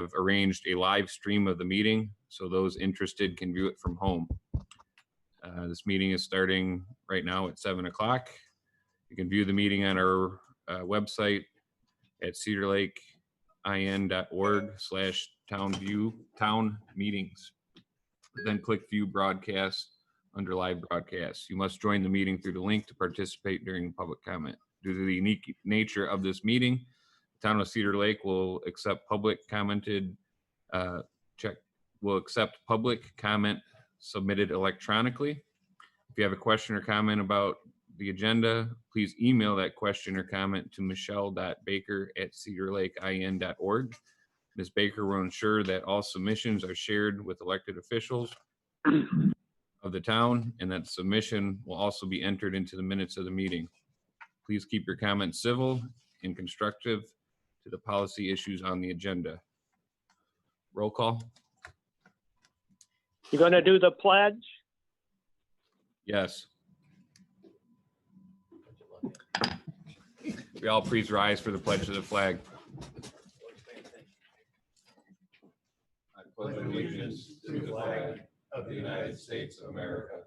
have arranged a live stream of the meeting, so those interested can view it from home. This meeting is starting right now at 7 o'clock. You can view the meeting on our website at cedarlakein.org/town meetings. Then click view broadcast under live broadcast. You must join the meeting through the link to participate during public comment. Due to the unique nature of this meeting, the town of Cedar Lake will accept public comment submitted electronically. If you have a question or comment about the agenda, please email that question or comment to michelle.baker@cedarlakein.org. Ms. Baker will ensure that all submissions are shared with elected officials of the town, and that submission will also be entered into the minutes of the meeting. Please keep your comments civil and constructive to the policy issues on the agenda. Roll call. You gonna do the pledge? Yes. We all please rise for the pledge of the flag. I pledge allegiance to the flag of the United States of America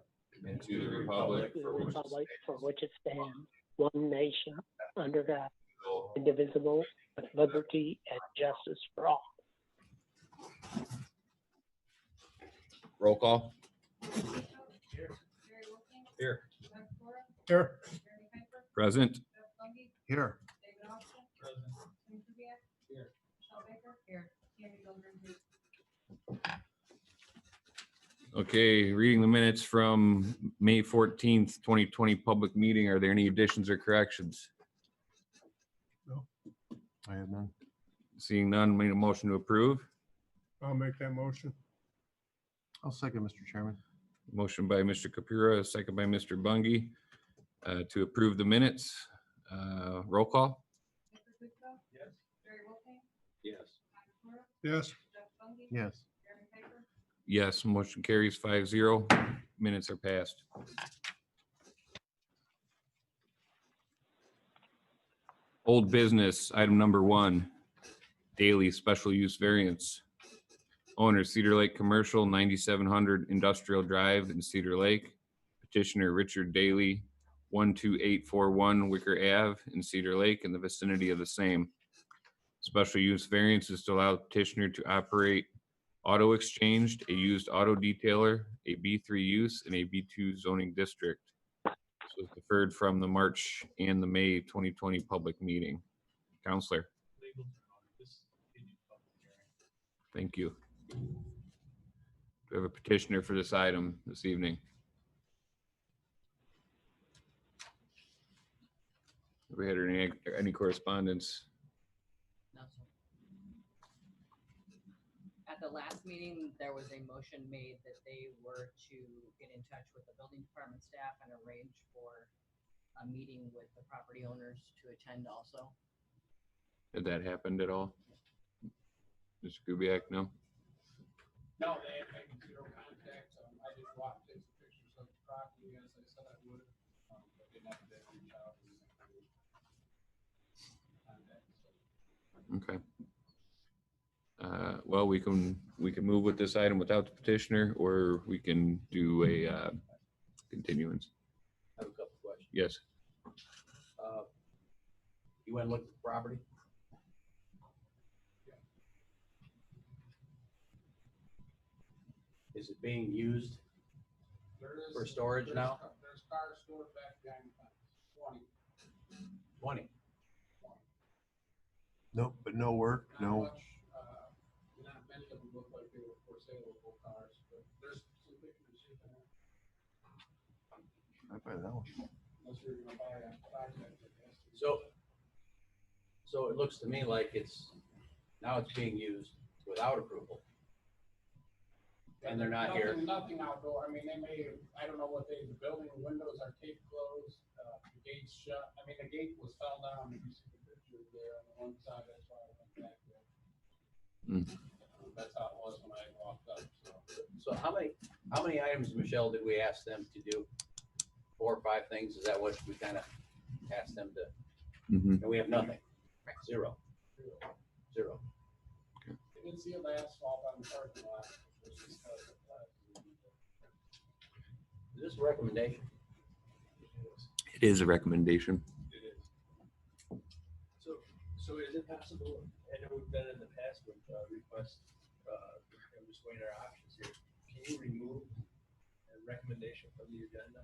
and to the republic for which it stands, one nation, under God, indivisible, with liberty and justice for all. Roll call. Here. Here. Present. Here. Okay, reading the minutes from May 14th, 2020 public meeting. Are there any additions or corrections? No, I have none. Seeing none, made a motion to approve. I'll make that motion. I'll second, Mr. Chairman. Motion by Mr. Capura, second by Mr. Bungie, to approve the minutes. Roll call. Yes. Yes. Yes. Yes, motion carries 5-0. Minutes are passed. Old business, item number 1, daily special use variance. Owner Cedar Lake Commercial, 9700 Industrial Drive in Cedar Lake. Petitioner Richard Daly, 12841 Wicker Ave in Cedar Lake in the vicinity of the same. Special use variance is to allow the petitioner to operate auto exchanged, a used auto detailer, a B3 use, and a B2 zoning district. This was deferred from the March and the May 2020 public meeting. Counselor. Thank you. Do we have a petitioner for this item this evening? Have we had any correspondence? No, sir. At the last meeting, there was a motion made that they were to get in touch with the building department staff and arrange for a meeting with the property owners to attend also. Did that happen at all? Mr. Kubiak, no? No, they had made zero contact. I just walked, take some pictures of the property as I said I would. But they never did reach out. Okay. Well, we can move with this item without the petitioner, or we can do a continuance. I have a couple questions. Yes. You went and looked at the property? Is it being used for storage now? There's cars stored back behind the fence. 20. Nope, but no work, Not no. much, not many of them look like they were for saleable cars, but there's some pictures you can have, I buy that one. unless you're gonna buy a project. So it looks to me like it's being used without approval. And they're not here. Nothing outdoor. I mean, they may, I don't know what the building windows are taped closed, the gate's shut. I mean, the gate was fell down. If you see the picture there on the one side, that's why I went back there. That's how it was when I walked up, So how many items, Michelle, did we ask them to do? 4 or 5 things? Is that what we kind of asked them to? Mm-hmm. And we have nothing. Zero. They It's the asphalt on the parking lot. It's just, Is this a recommendation? It is a recommendation. So is it possible, I know we've done it in the past with requests, I'm just weighing our options here. Can you remove a recommendation from the agenda?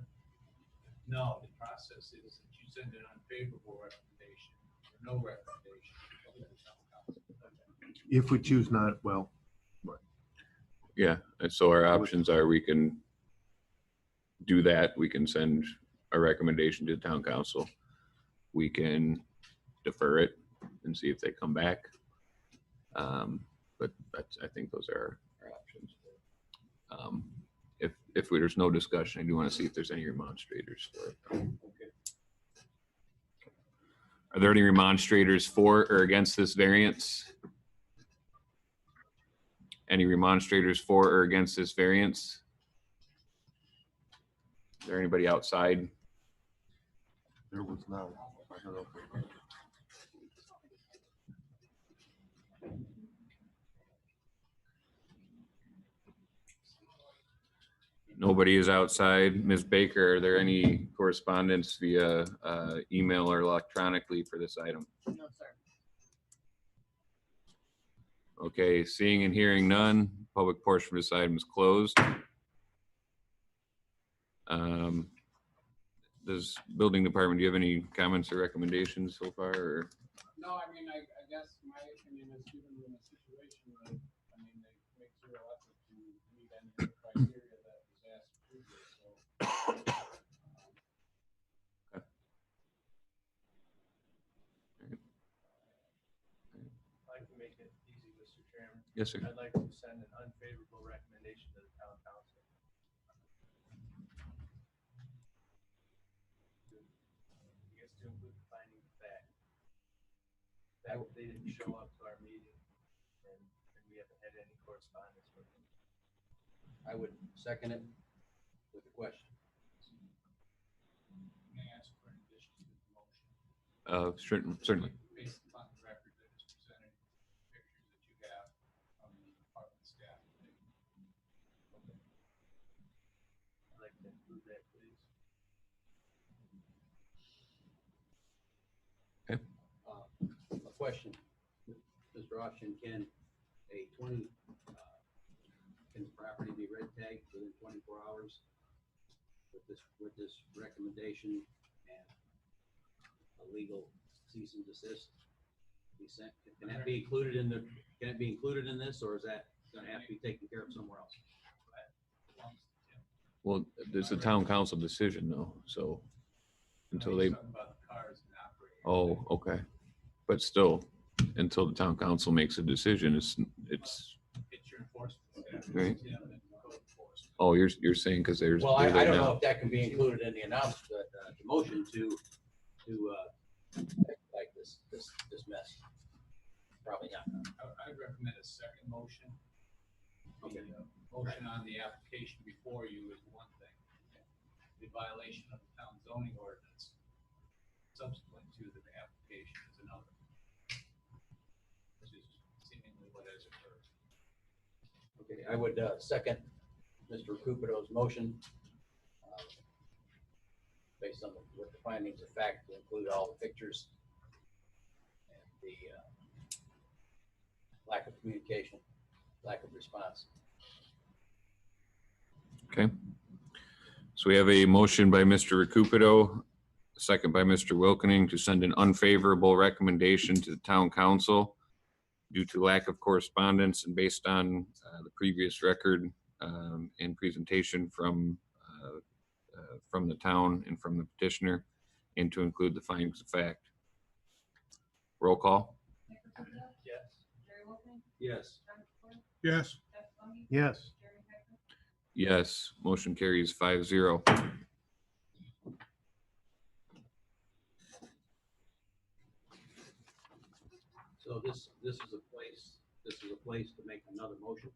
No, the process is that you send an unfavorable recommendation or no recommendation. to the town council. If we choose not, well, Yeah, and so our options are we can do that. We can send a recommendation to the town council. We can defer it and see if they come back. But that's, I think those are our options. If there's no discussion, I do want to see if there's any remonstrators for it. Are there any remonstrators for or against this variance? Any remonstrators for or against this variance? Is there anybody outside? there was none. Nobody is outside. Ms. Baker, are there any correspondence via email or electronically for this item? No, sir. Okay, seeing and hearing none, public portion of this item is closed. Does building department, do you have any comments or recommendations so far, or? No, I mean, I guess my opinion is given in a situation that, I mean, they make zero effort to meet any of the criteria that was asked previously, so. I'd like to make it easy, Mr. Chairman. Yes, sir. I'd like to send an unfavorable recommendation to the town council. I guess to include the finding of fact. That they didn't show up to our meeting and we haven't had any correspondence with them. I would second it with a question. May I ask for an addition to the motion? Certainly. Based upon the record that is presented, pictures that you have from the department staff. I'd like to include that, please. A question, Mr. Austin, can the property be red tagged within 24 hours with this recommendation and a legal cease and desist be sent? Can that be included in can it be included in this, or is that gonna have to be taken care of somewhere else? Well, there's a town council decision though, so until they, Something about the cars and operating. oh, okay. But still, until the town council makes a decision, it's, It's your enforcement staff. Right. Yeah, and code enforcement. oh, you're saying because there's. Well, I they're there don't know now. if that can be included in the announcement, the motion to like this mess. Probably not. I'd recommend a second motion. Okay. The motion on the application before you is one thing. The violation of the town zoning ordinance subsequent to the application is another. Which is seemingly what has occurred. Okay, I would second Mr. Cupido's motion. Based on what the findings of fact to include all the pictures and the lack of communication, lack of response. Okay. So we have a motion by Mr. Recupido, a second by Mr. Wilkening to send an unfavorable recommendation to the town council due to lack of correspondence and based on the previous record and presentation from the town and from the petitioner, and to include the findings of fact. Roll call. Nick Riccotti? Yes. Jerry Wilson? Yes. John Kimball? Yes, Jeff Longi? yes, Jeremy Piper? Yes, motion carries 5-0. So this is a place to make another motion.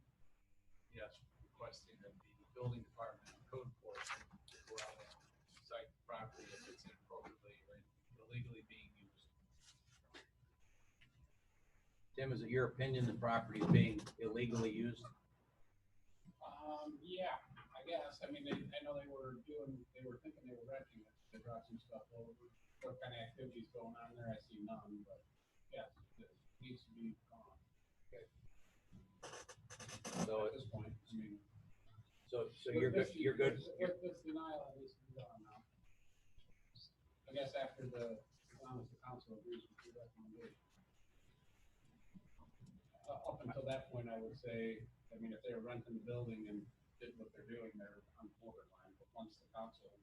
Yes, requesting that the building department and code enforcement go out and cite the property if it's inappropriately or illegally being used. Tim, is it your opinion the property is being illegally used? Yeah, I guess. I mean, I know they were thinking they were renting it. They brought some stuff over. What kind of activities going on there? I see none, but yeah, it needs to be gone. So At this point, I mean. So you're good, you're good. With this denial, it needs to be gone now. I guess after the council agrees with your recommendation. Up until that point, I would say, I mean, if they were renting the building and did what they're doing, they're on the borderline. But once the council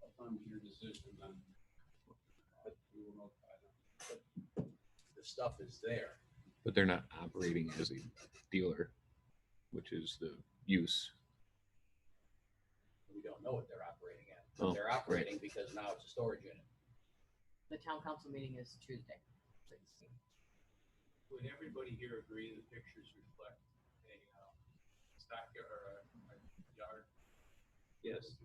affirms your decision, then we will notify them. The stuff is there. But they're not operating as a dealer, which is the use. We don't know what they're operating at. Oh, They're operating because now it's a storage unit. The town council meeting is Tuesday. Would everybody here agree the pictures reflect a stockyard or a yard? Yes.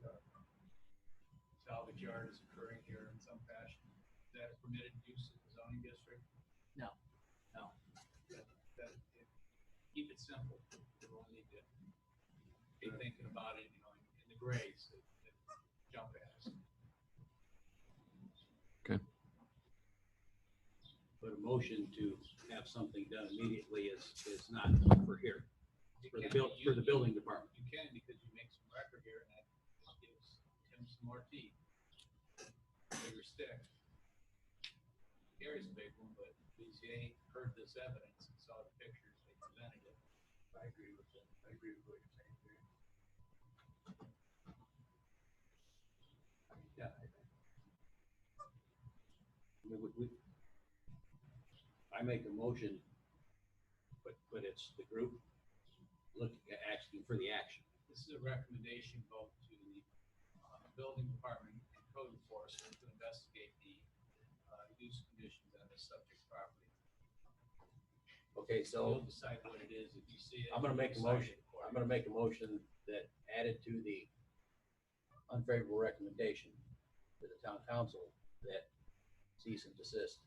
Salvage yard is occurring here in some fashion. Is that a permitted use in the zoning district? No. Keep it simple. You don't need to be thinking about it, in the grays that jump at us. But a motion to have something done immediately is not for here, for the building department. You can, because you make some record here, and that gives Tim some more teeth. Bigger stick. Gary's a big one, but BCA heard this evidence and saw the pictures, they presented it. I agree with that. I agree with what you're saying, Gary. Yeah. I make a motion, but it's the group looking at asking for the action. This is a recommendation both to the building department and code enforcement to investigate the use conditions on the subject property. Okay, so You'll decide what it is if you see it. I'm gonna make a you'll motion. decide it I'm gonna make a motion that added to the unfavorable recommendation to the town council that cease and desist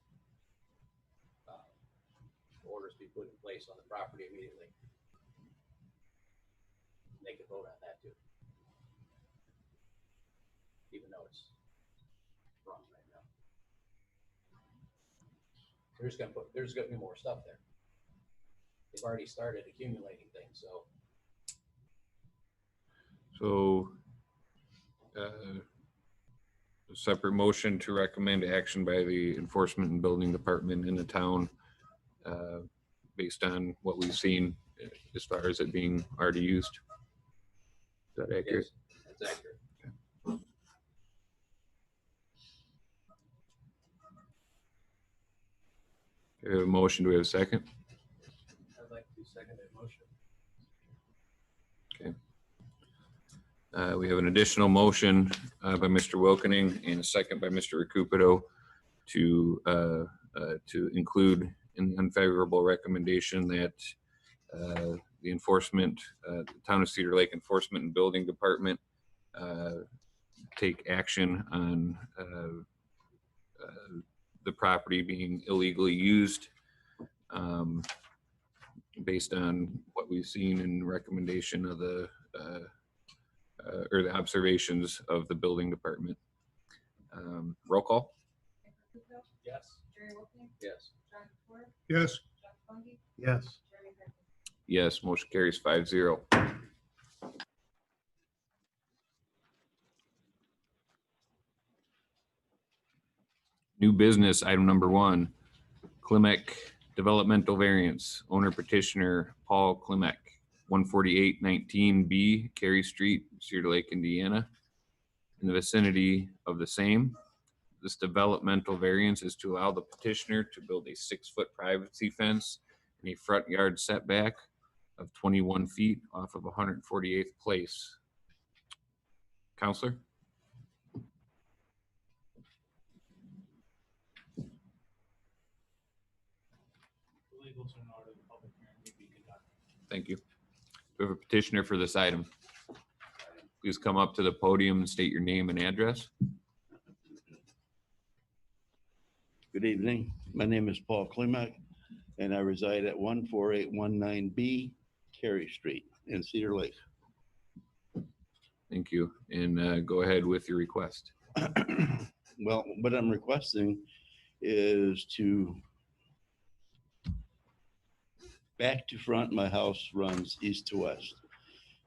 orders be put in place on the property immediately. They can vote on that too, even though it's wrong right now. There's gonna be more stuff there. They've already started accumulating things, so. So, a separate motion to recommend action by the enforcement and building department in the town, based on what we've seen as far as it being already used. Is that accurate? Yes, that's accurate. We have a motion. Do we have a second? I'd like to second that motion. We have an additional motion by Mr. Wilkening and a second by Mr. Recupero to include in the unfavorable recommendation that the enforcement, the Town of Cedar Lake Enforcement and Building Department take action on the property being illegally used based on what we've seen in recommendation of the or the observations of the building department. Roll call? Yes. Jerry Wilkie, Yes. John Ford, Yes. Jeff Funky, Yes. Jeremy Becker. Yes, motion carries 5-0. New business, item number 1, Klimek Developmental Variance, owner petitioner Paul Klimek, 14819B Cary Street, Cedar Lake, Indiana. In the vicinity of the same, this developmental variance is to allow the petitioner to build a 6-foot privacy fence and a front yard setback of 21 feet off of 148th Place. Counselor? Legals are in order, the public hearing may be conducted. Thank you. We have a petitioner for this item. Please come up to the podium and state your name and address. Good evening. My name is Paul Klimek. and I reside at 14819B Cary Street in Cedar Lake. Thank you. And go ahead with your request. Well, what I'm requesting is to back to front, my house runs east to west.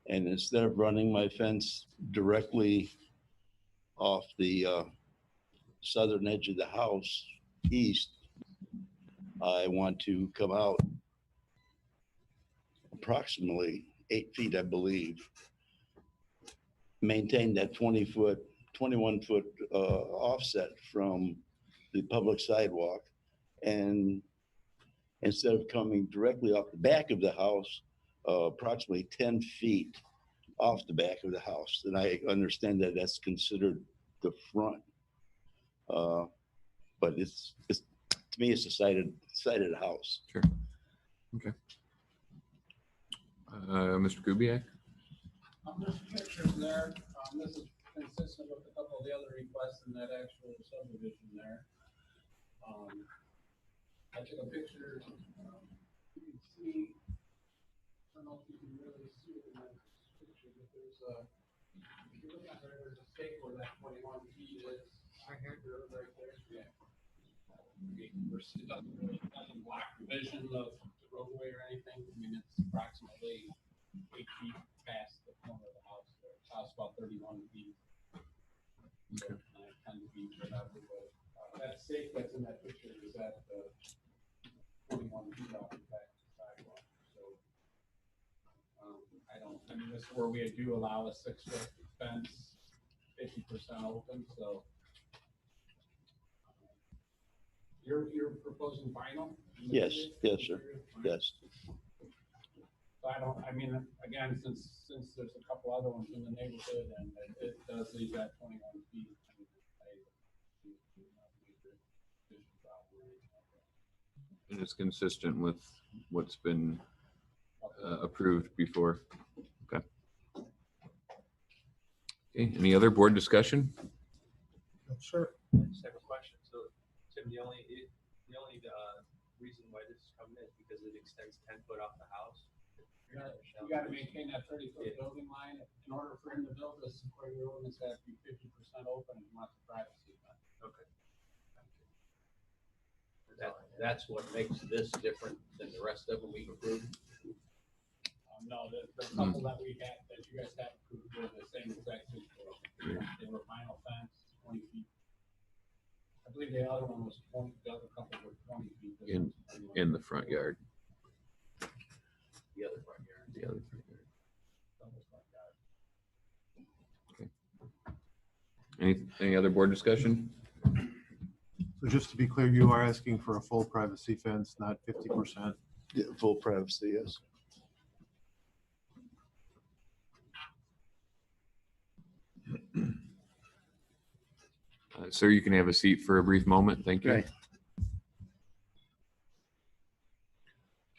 And instead of running my fence directly off the southern edge of the house east, I want to come out approximately 8 feet, I believe. Maintain that 20-foot, 21-foot offset from the public sidewalk. And instead of coming directly off the back of the house, approximately 10 feet off the back of the house. And I understand that that's considered the front. But it's to me, it's a sided house. Sure. Okay. Mr. Kubiak? There's pictures there. This is consistent with a couple of the other requests in that actual subdivision there. I took a picture. You can see, I don't know if you can really see it in that picture, but there's if you look at there, there's a stake where that 21 feet is. Right here. Right there. Yeah. It doesn't block the vision of the roadway or anything. I mean, it's approximately 8 feet past the corner of the house. The house about 31 feet. So, 10 feet whatever, but that stake that's in that picture is at 21 feet off the back of the sidewalk. So I mean, this is where we do allow a 6-foot fence, 50% open. So you're proposing vinyl? Yes, yes, sir. Yes. So I mean, again, since there's a couple other ones in the neighborhood and it does leave that 21 feet. It is consistent with what's been approved before. Okay. Okay. Any other board discussion? Sure. I just have a question. So, Tim, the only reason why this is coming is because it extends 10 foot off the house. You got to maintain that 30-foot building line. In order for him to build this, according to your ordinance, it has to be 50% open and wants a privacy. Okay. That's what makes this different than the rest of them we've approved. No, the couple that we had, that you guys have approved were the same exact situation. They were vinyl fence, 20 feet. I believe the other one was 20, the other couple were 20 feet. In the front yard. The other front yard. The other front yard. Okay. Any other board discussion? So just to be clear, you are asking for a full privacy fence, not 50%. Yeah, full privacy, yes. Sir, you can have a seat for a brief moment. Thank you. Right.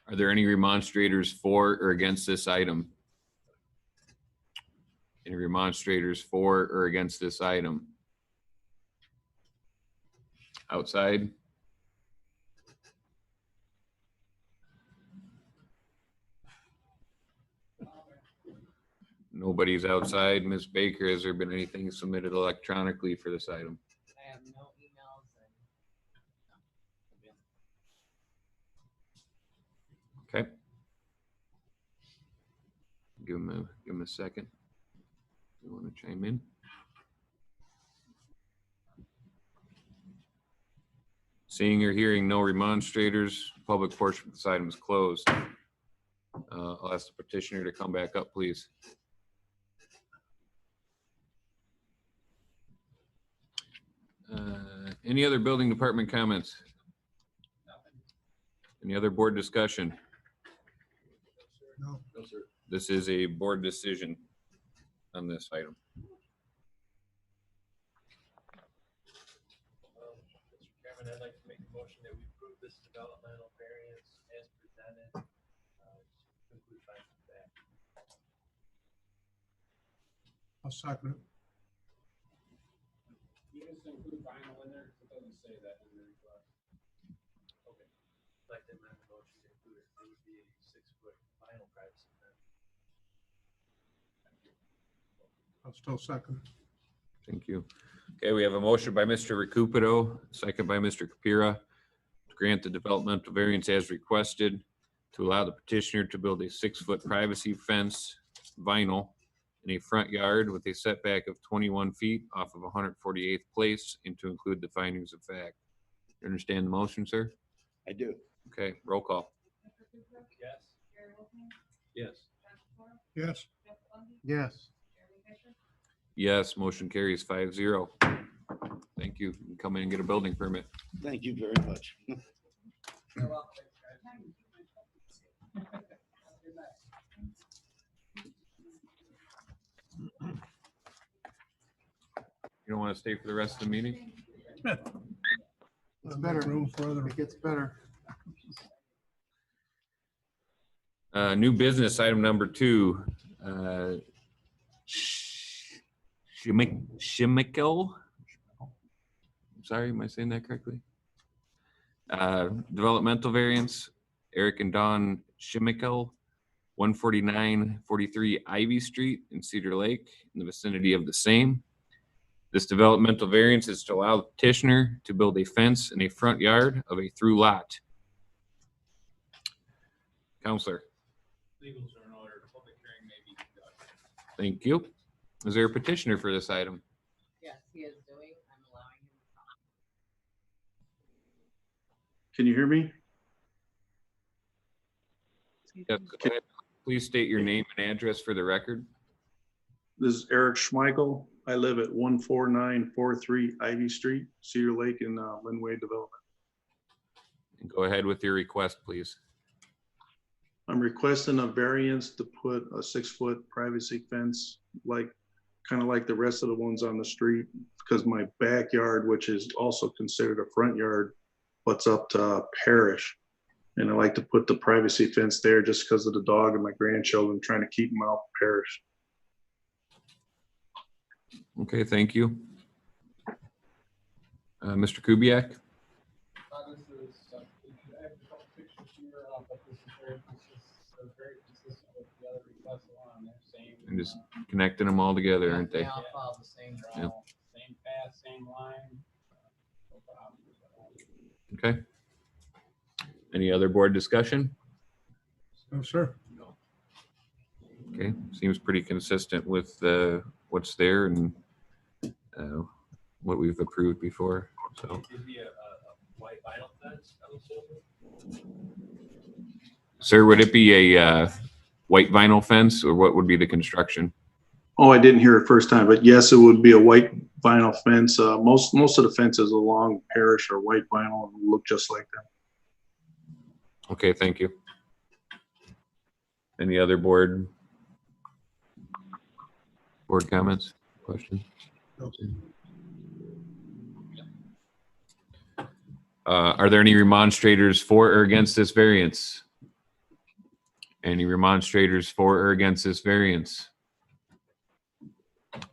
Are there any remonstrators for or against this item? Any remonstrators for or against this item? Outside? Nobody's outside. Ms. Baker, has there been anything submitted electronically for this item? I have no emails and. Okay. Give him a second. You want to chime in? Seeing or hearing no remonstrators, public portion of this item is closed. I'll ask the petitioner to come back up, please. Any other building department comments? Any other board discussion? No. No, sir. This is a board decision on this item. Mr. Chairman, I'd like to make a motion that we approve this developmental variance as presented. Conclude findings of fact. I'll second it. You just include vinyl in there, 'cause it doesn't say that in the request. Okay. I'd like to amend the motion. vinyl privacy fence. I'll still second. Thank you. Okay, we have a motion by Mr. Recupero, second by Mr. Capira, to grant the developmental variance as requested to allow the petitioner to build a 6-foot privacy fence, vinyl, in a front yard with a setback of 21 feet off of 148th place, and to include the findings of fact. You understand the motion, sir? I do. Okay, roll call. Yes. Yes. Yes. Yes. Yes, motion carries 5-0. Thank you. You can come in and get a building permit. Thank you very much. You're welcome. You don't want to stay for the rest of the meeting? It's better. It gets better. New business item number 2. Shimmikel. Sorry, am I saying that correctly? Developmental variance, Eric and Dawn Shimmikel, 149-43 Ivy Street in Cedar Lake, in the vicinity of the same. This developmental variance is to allow the petitioner to build a fence in a front yard of a through lot. Counselor, Legals are in order. The public hearing may be conducted. thank you. Is there a petitioner for this item? Yes, he is doing. I'm allowing him to talk. Can you hear me? Yes, go ahead. Please state your name and address for the record. This is Eric Schmeichel. I live at 14943 Ivy Street, Cedar Lake in Linway Development. And go ahead with your request, please. I'm requesting a variance to put a 6-foot privacy fence, kind of like the rest of the ones on the street, because my backyard, which is also considered a front yard, butts up to Parish. And I like to put the privacy fence there just because of the dog and my grandchildren, trying to keep them out of Parish. Okay, thank you. Mr. Kubiak? This is, I have a couple pictures here, but this is very consistent with the other requests along there, same. I'm just connecting them all together, aren't they? They all follow the same They're draw. all same path, same line. No problems at all. Okay. Any other board discussion? No, sir. Okay, seems pretty consistent with what's there and what we've approved before, so. It'd be a white vinyl fence, I'm assuming? Sir, would it be a white vinyl fence, or what would be the construction? Oh, I didn't hear it first time, but yes, it would be a white vinyl fence. Most of the fences along Parish are white vinyl and look just like that. Okay, thank you. Any other board comments, questions? Are there any remonstrators for or against this variance? Any remonstrators for or against this variance?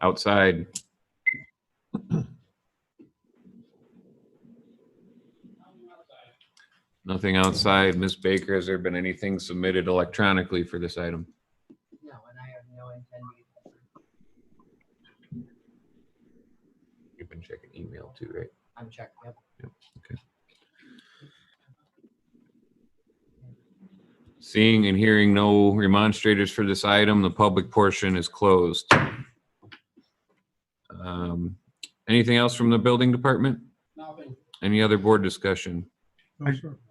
Outside. Nothing outside. Ms. Baker, has there been anything submitted electronically for this item? No, and I have no intent to. You've been checking email too, right? I'm checking. Yep. Okay. Seeing and hearing no remonstrators for this item, the public portion is closed. Anything else from the building department? Nothing. Any other board discussion?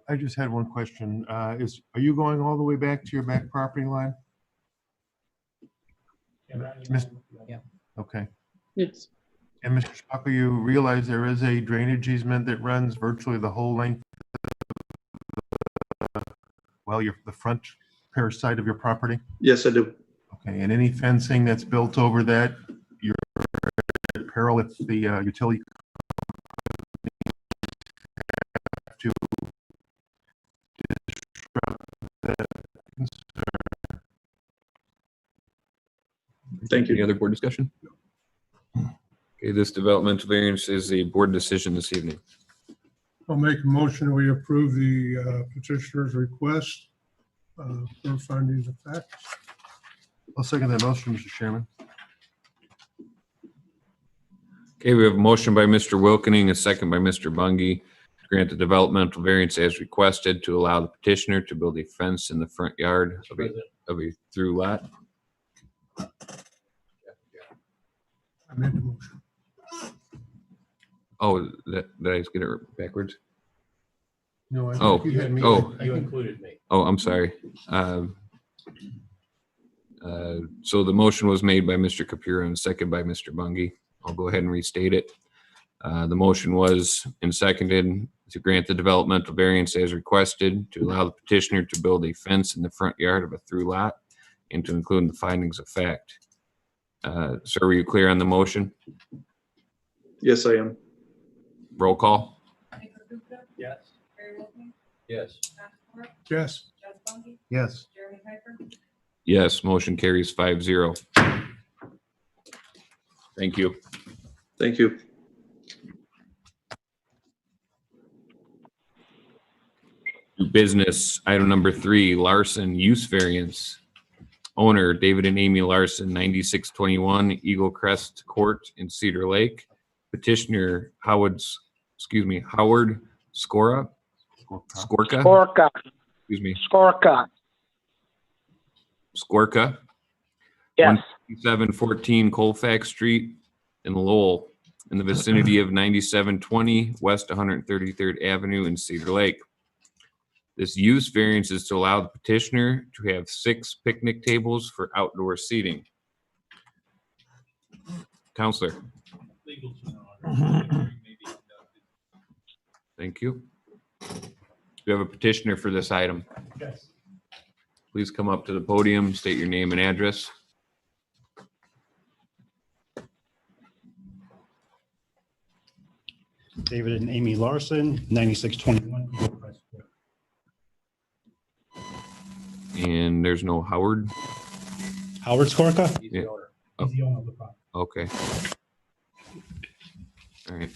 I just had one question. Are you going all the way back to your back property line? Miss- Okay. Yes. And Mr. Schmucker, you realize there is a drainage easement that runs virtually the whole length, the front Parish side of your property? Yes, I do. Okay, and any fencing that's built over that, you're at peril if the utility have to disrupt that concern. Thank you. Any other board discussion? Okay, this developmental variance is a board decision this evening. I'll make a motion, we approve the petitioner's request for findings of fact. I'll second that motion, Mr. Chairman. Okay, we have a motion by Mr. Wilkening, a second by Mr. Bungie to grant the developmental variance as requested to allow the petitioner to build a fence in the front yard of a through lot. I made the motion. Oh, did I just get it backwards? No, I Oh, think you had me. oh. You included me. Oh, I'm sorry. So the motion was made by Mr. Capura and seconded by Mr. Bungie. I'll go ahead and restate it. The motion was and seconded to grant the developmental variance as requested to allow the petitioner to build a fence in the front yard of a through lot and to include the findings of fact. Sir, were you clear on the motion? Yes, I am. Roll call? Yes. Yes. Yes. Yes. Yes, motion carries 5-0. Thank you. Thank you. New business, item number 3, Larson use variance. Owner, David and Amy Larson, 9621 Eagle Crest Court in Cedar Lake. Petitioner, Howard Skorka, Skorka, Skorka, yes. 714 Colfax Street in Lowell, in the vicinity of 9720 West 133rd Avenue in Cedar Lake. This use variance is to allow the petitioner to have 6 picnic tables for outdoor seating. Counselor. Thank you. We have a petitioner for this item. Yes. Please come up to the podium, state your name and address. David and Amy Larson, 9621 Eagle Crest Court. And there's no Howard. Howard Skorka? He's Yeah. the owner. He's the owner of the property. Okay. All right.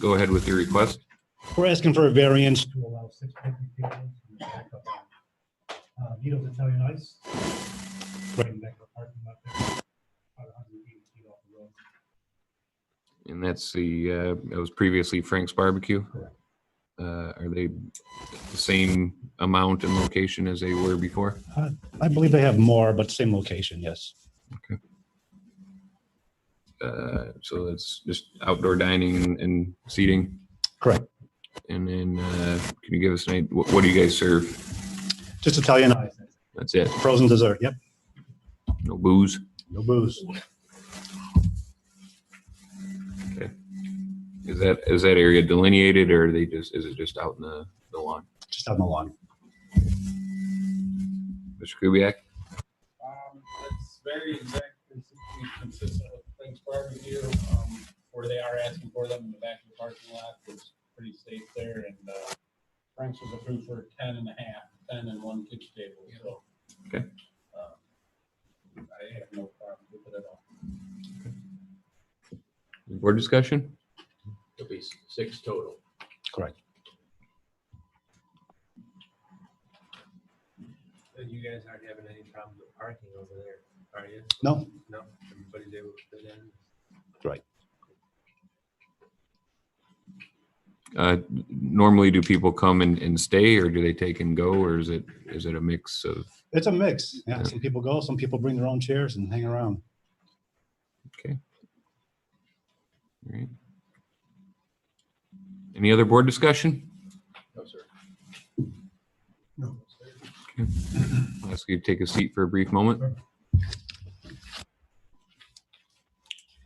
Go ahead with your request. We're asking for a variance to allow 6 picnic tables in the back of Vito's Italian Ice. Right in the back of the parking lot there, about 180 feet off the road. And that's that was previously Frank's Barbecue. Correct. Are they the same amount and location as they were before? I believe they have more, but same location, yes. So it's just outdoor dining and seating. Correct. And then can you give us an idea, what do you guys serve? Just Italian Ice. That's it. Frozen dessert, yep. No booze? No booze. Okay. Is that area delineated or are they is it just out in the lawn? Just out on the lawn. Mr. Kubiak? It's very exactly consistent with Frank's Barbecue, where they are asking for them in the back of the parking lot. It's pretty safe there, and Frank's was approved for 10 and a half, 10 and 1 kitchen table, so. Okay. I have no problem with it at all. Board discussion? It'll be 6 total. Correct. You guys aren't having any problems with parking over there, are you? No, No, everybody's able to fit in. right. Normally, do people come and stay, or do they take and go, or is it a mix of? It's a mix. Yeah, some people go, some people bring their own chairs and hang around. Okay. All right. Any other board discussion? No, sir. No. Okay. I'll ask you to take a seat for a brief moment.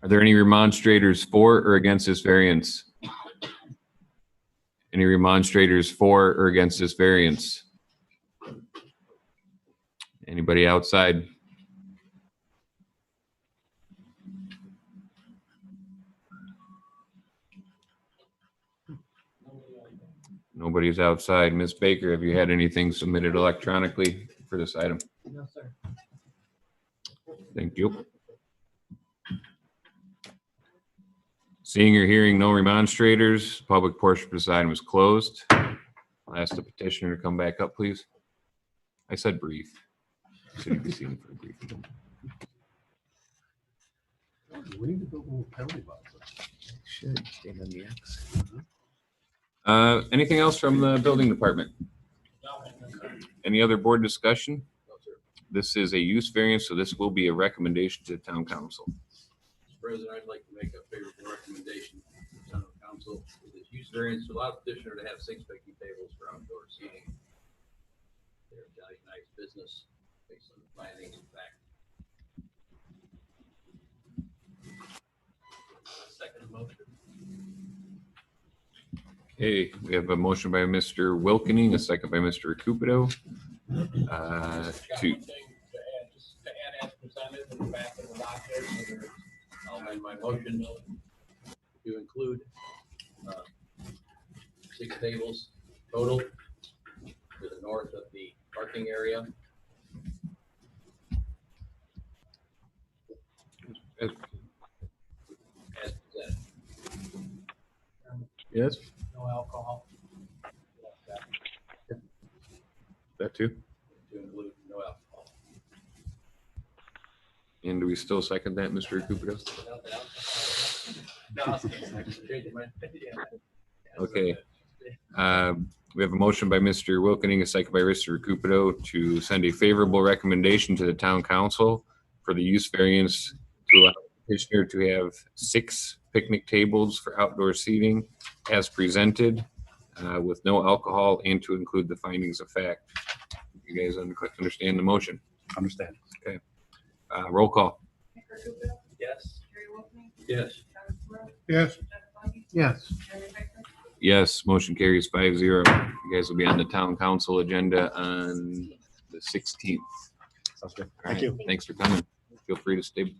Are there any remonstrators for or against this variance? Any remonstrators for or against this variance? Anybody outside? Nobody's outside. Ms. Baker, have you had anything submitted electronically for this item? No, sir. Thank you. Seeing or hearing no remonstrators, public portion of this item is closed. I'll ask the petitioner to come back up, please. I said brief. So you'd be seeing for a brief. We need to build a little penalty box. Should stand on the X. Anything else from the building department? Any other board discussion? This is a use variance, so this will be a recommendation to the town council. Mr. President, I'd like to make a favorable recommendation to the town council for this use variance to allow petitioner to have 6 picnic tables for outdoor seating. They're Italian nice business based on the findings and fact. Second motion. Okay, we have a motion by Mr. Wilkening, a second by Mr. Recupido. Got To, one thing to add, just to add as presented in the back of the lot there, so there's I'll amend my motion to include 6 tables total to the north of the parking area. as- As presented. yes, no alcohol. that too. To include no alcohol. And do we still second that, Mr. Recupido? Without the alcohol. No, I was gonna change my- yeah. Okay. We have a motion by Mr. Wilkening, a second by Mr. Recupido to send a favorable recommendation to the town council for the use variance to allow the petitioner to have 6 picnic tables for outdoor seating as presented with no alcohol and to include the findings of fact. You guys understand the motion? Understand. Okay. Roll call. Yes. Yes. Yes. Yes. Yes, motion carries 5-0. You guys will be on the town council agenda on the 16th. Sounds good. All right, thanks for coming. Feel free to stay. You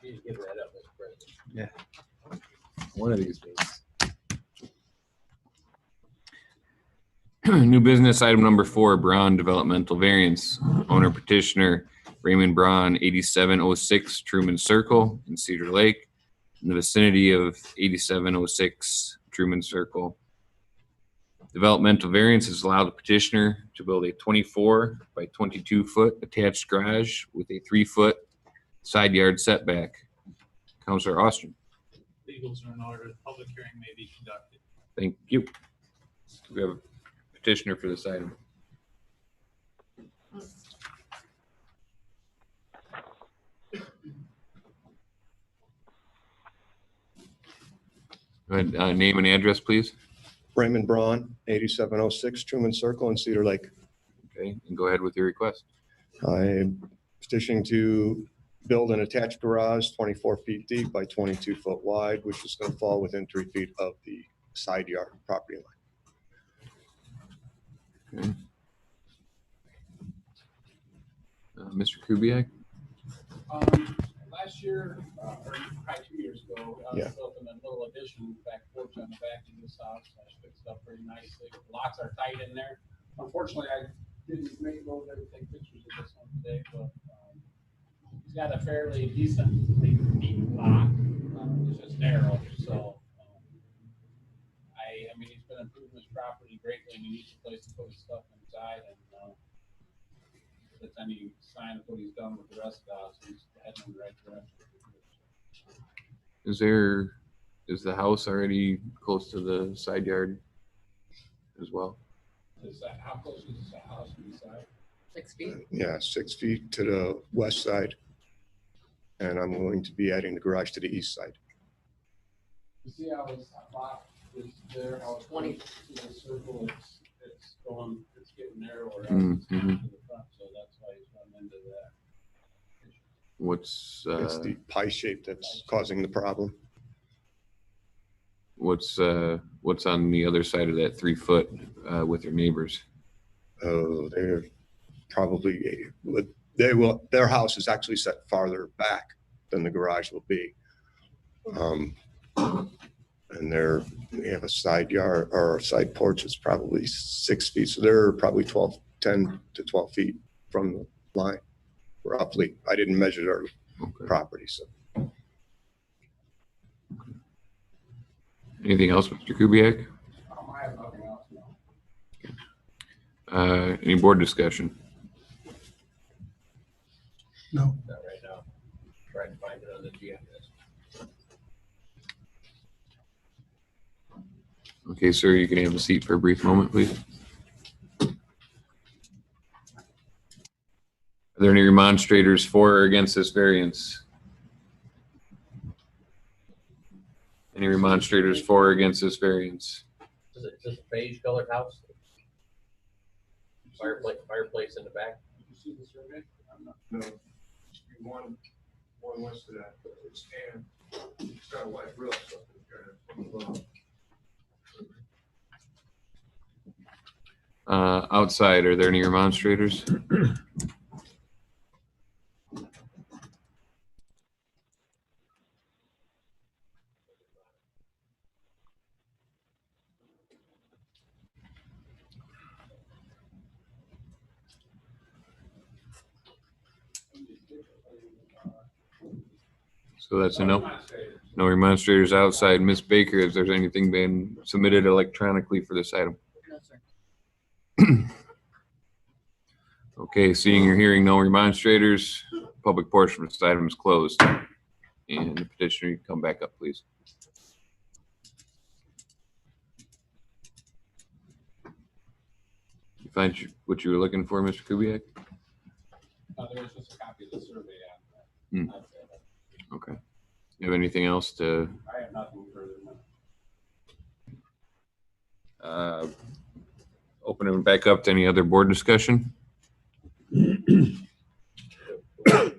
need to give that up, Mr. President. One of these days. New business item number 4, Braun Developmental Variance. Owner petitioner Raymond Braun, 8706 Truman Circle in Cedar Lake, in the vicinity of 8706 Truman Circle. Developmental variance has allowed the petitioner to build a 24 by 22 foot attached garage with a 3-foot side yard setback. Counselor Austin. Legals are in order, the public hearing may be conducted. Thank you. We have a petitioner for this item. Go ahead, name and address, please. Raymond Braun, 8706 Truman Circle in Cedar Lake. Okay, and go ahead with your request. I'm petitioning to build an attached garage 24 feet deep by 22 foot wide, which is going to fall within 3 feet of the side yard property line. Okay. Mr. Kubiak? Last year, or probably 2 years ago, I Yeah. built in a little addition, back porch on the back of this house. I fixed it up pretty nicely. The lots are tight in there. Unfortunately, I didn't make those, I didn't take pictures of this one today, but he's got a fairly decently deep lot. It's just narrow, so I mean, he's been improving his property greatly, and he needs a place to put his stuff inside, and if it's any sign of what he's done with the rest of the house, he's heading in the right direction. Is the house already close to the side yard as well? Is that, how close is the house to the side? 6 feet. Yeah, 6 feet to the west side. And I'm going to be adding the garage to the east side. You see how his lot is there, how it's 20. to the circle, it's going, it's getting narrower as Mm, it's coming mhm. to the front, so that's why he's running into that. What's It's the pie shape that's causing the problem. what's on the other side of that 3-foot with your neighbors? Oh, they're probably, their house is actually set farther back than the garage will be. And they have a side yard or a side porch is probably 6 feet. So they're probably 10 to 12 feet from the line, roughly. I didn't measure their Okay. property, so. Anything else, Mr. Kubiak? I Any board discussion? No. Not right now. Trying to find it on the GIS. Okay, sir, you can have a seat for a brief moment, please. Are there any remonstrators for or against this variance? Any remonstrators for or against this variance? Is this a beige colored house? Fireplace in the back? Did you see the survey? I'm not. No. One west of that, but it's tan. It's got a white roof. So Outside, are there any remonstrators? So that's a no. No remonstrators outside. Ms. Baker, has there anything been submitted electronically for this item? No, sir. Okay, seeing or hearing no remonstrators, public portion of this item is closed. And the petitioner, you can come back up, please. You find what you were looking for, Mr. Kubiak? There was just a copy of the survey Hmm. on that. Okay. You have anything else to, I have nothing further than that. open it back up to any other board discussion? The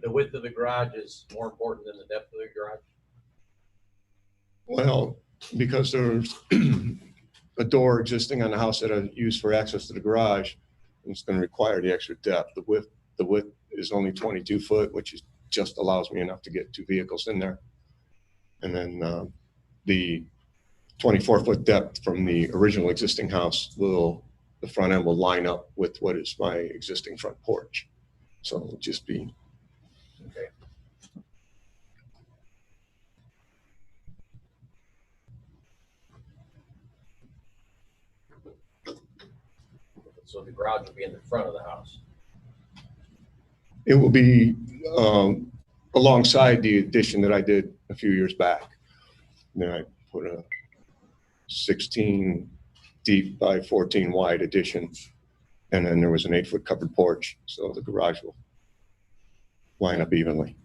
width of the garage is more important than the depth of the garage? Well, because there's a door existing on the house that I use for access to the garage, it's going to require the extra depth. The width is only 22 foot, which is just allows me enough to get two vehicles in there. And then the 24-foot depth from the original existing house the front end will line up with what is my existing front porch. So it'll just be. Okay. So the garage will be in the front of the house? It will be alongside the addition that I did a few years back. And then I put a 16 deep by 14 wide addition. And then there was an 8-foot covered porch. So the garage will line up evenly.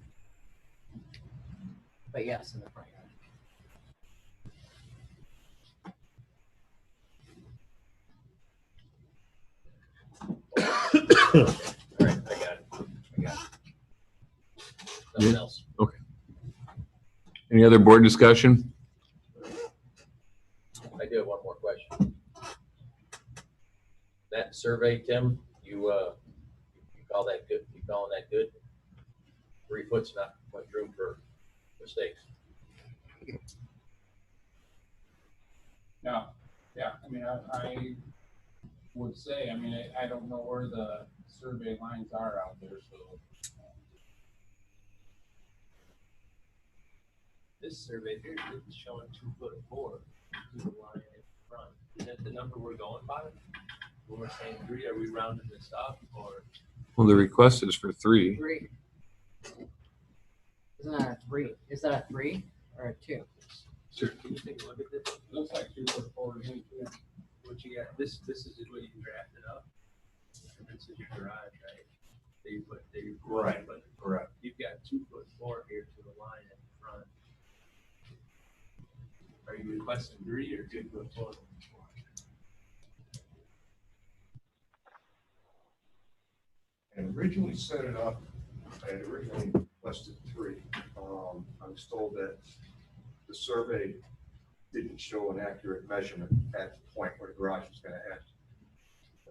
But yes, in the front yard. All right, I got it. Nothing else. Okay. Any other board discussion? I do have one more question. That survey, Tim, you call that good? You calling that good? 3 foot's not much room for mistakes. No, yeah, I mean, I would say, I mean, I don't know where the survey lines are out there, so. This survey here is showing 2'4" to the line in front. Is that the number we're going by? When we're saying 3, are we rounding this up or? Well, the request is for 3. 3. Isn't that a 3? Is that a 3 or a 2? Sir, can you take a look at this? It looks like 2'4" to me, too. What you got? This is what you drafted up. This is your garage, right? Right. Correct. You've got 2'4" here to the line in front. Are you requesting 3 or 2'4"? And originally set it up, I had originally requested 3. I was told that the survey didn't show an accurate measurement at the point where the garage was going to end.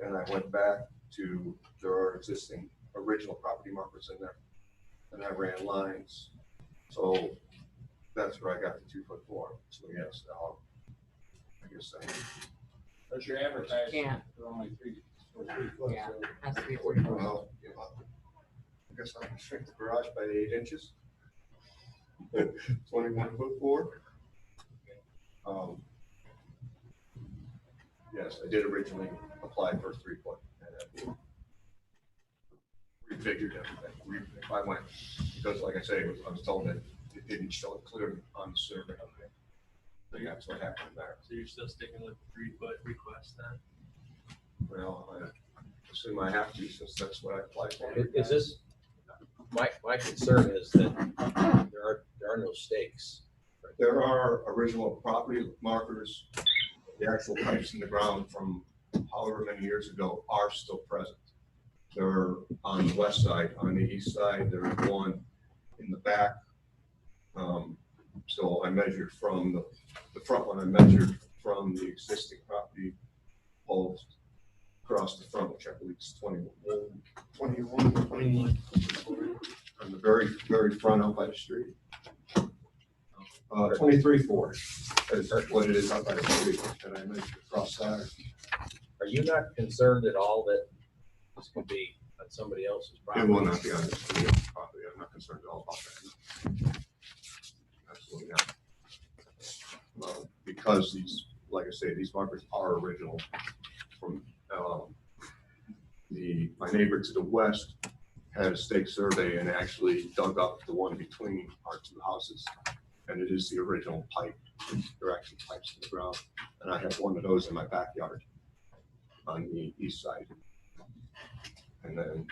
And I went back to, there are existing original property markers in there, and I ran lines. So that's where I got the 2'4". So yes, I guess But you're advertising Can't. for only 3 foot. Yeah, so- has to be 3 foot. well, I guess I can shrink the garage by 8 inches. 21'4". Yes, I did originally apply for 3 foot, and reconfigured everything. If I went, because like I say, I was told that it didn't show it clearly on the survey. So yeah, that's what happened there. So you're still sticking with the 3-foot request then? Well, I assume I have to, since that's what I applied for. Is this, my concern is that there are no stakes. There are original property markers. The actual pipes in the ground from however many years ago are still present. They're on the west side. On the east side, there's one in the back. So I measured from the front one, I measured from the existing property poles across the front, which I believe is 21, on the very, very front out by the street. 23.4 is what it is out by the street, and I measured across that. Are you not concerned at all that this could be on somebody else's property? It will not be on this property. I'm not concerned at all about that. Absolutely not. Because these, like I say, these markers are original from my neighbor to the west had a stake survey and actually dug up the one between our two houses. And it is the original pipe. They're actually pipes in the ground. And I have one of those in my backyard on the east side. And then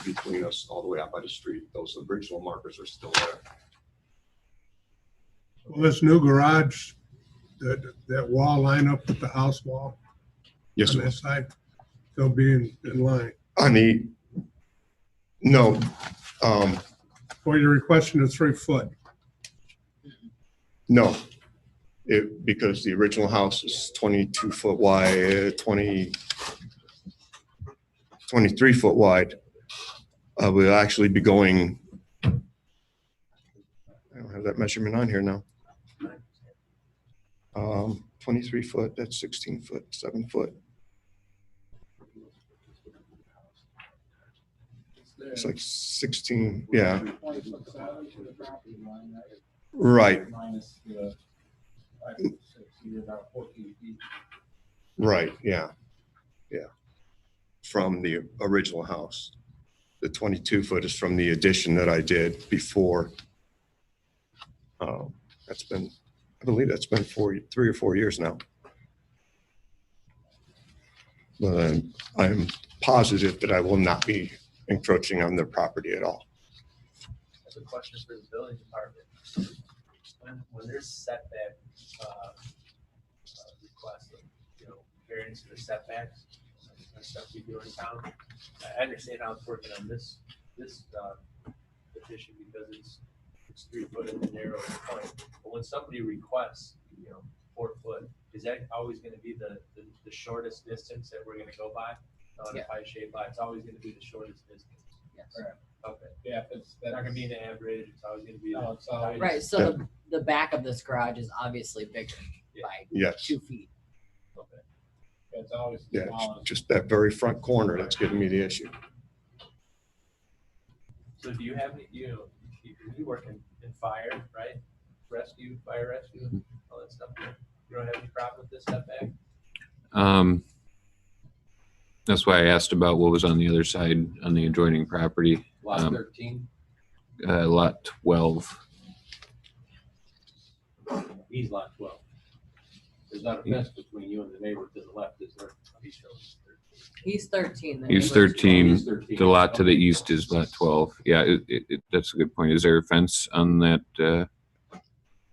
between us all the way out by the street, those original markers are still there. Will this new garage, that wall line up with the house wall? Yes, On sir. that side, they'll be in line. On the, no, Well, you're requesting a 3-foot. no. Because the original house is 22 foot wide, 23 foot wide. We'll actually be going, I don't have that measurement on here now. 23 foot, that's 16 foot, 7 foot. It's like 16, yeah. Right. Right, yeah, yeah. From the original house. The 22 foot is from the addition that I did before. That's been, I believe that's been 3 or 4 years now. But I'm positive that I will not be encroaching on their property at all. That's a question for the building department. When there's setback, requests, variance to the setbacks, and stuff we do in town, I understand how it's working on this petition because it's 3 foot in the narrowest point. But when somebody requests, 4 foot, is that always going to be the shortest distance that we're going to go by? On a pie shaped lot, it's always going to be the shortest distance. Yes. Okay. Yeah, it's not going to be an average. It's always going to be. Right, so the back of this garage is obviously bigger by Yes. 2 feet. Okay. It's always Yeah, it's just that very front corner that's giving me the issue. So do you have any, you work in fire, right? Fire rescue, all that stuff. You don't have any problem with this setback? That's why I asked about what was on the other side on the adjoining property. Lot 13, Lot 12. he's lot 12. There's not a fence between you and the neighbor to the left, is there? He's 13. the He's neighbor's 13. 12. He's 13. The lot to the east is lot 12. Yeah, that's a good point. Is there a fence on that?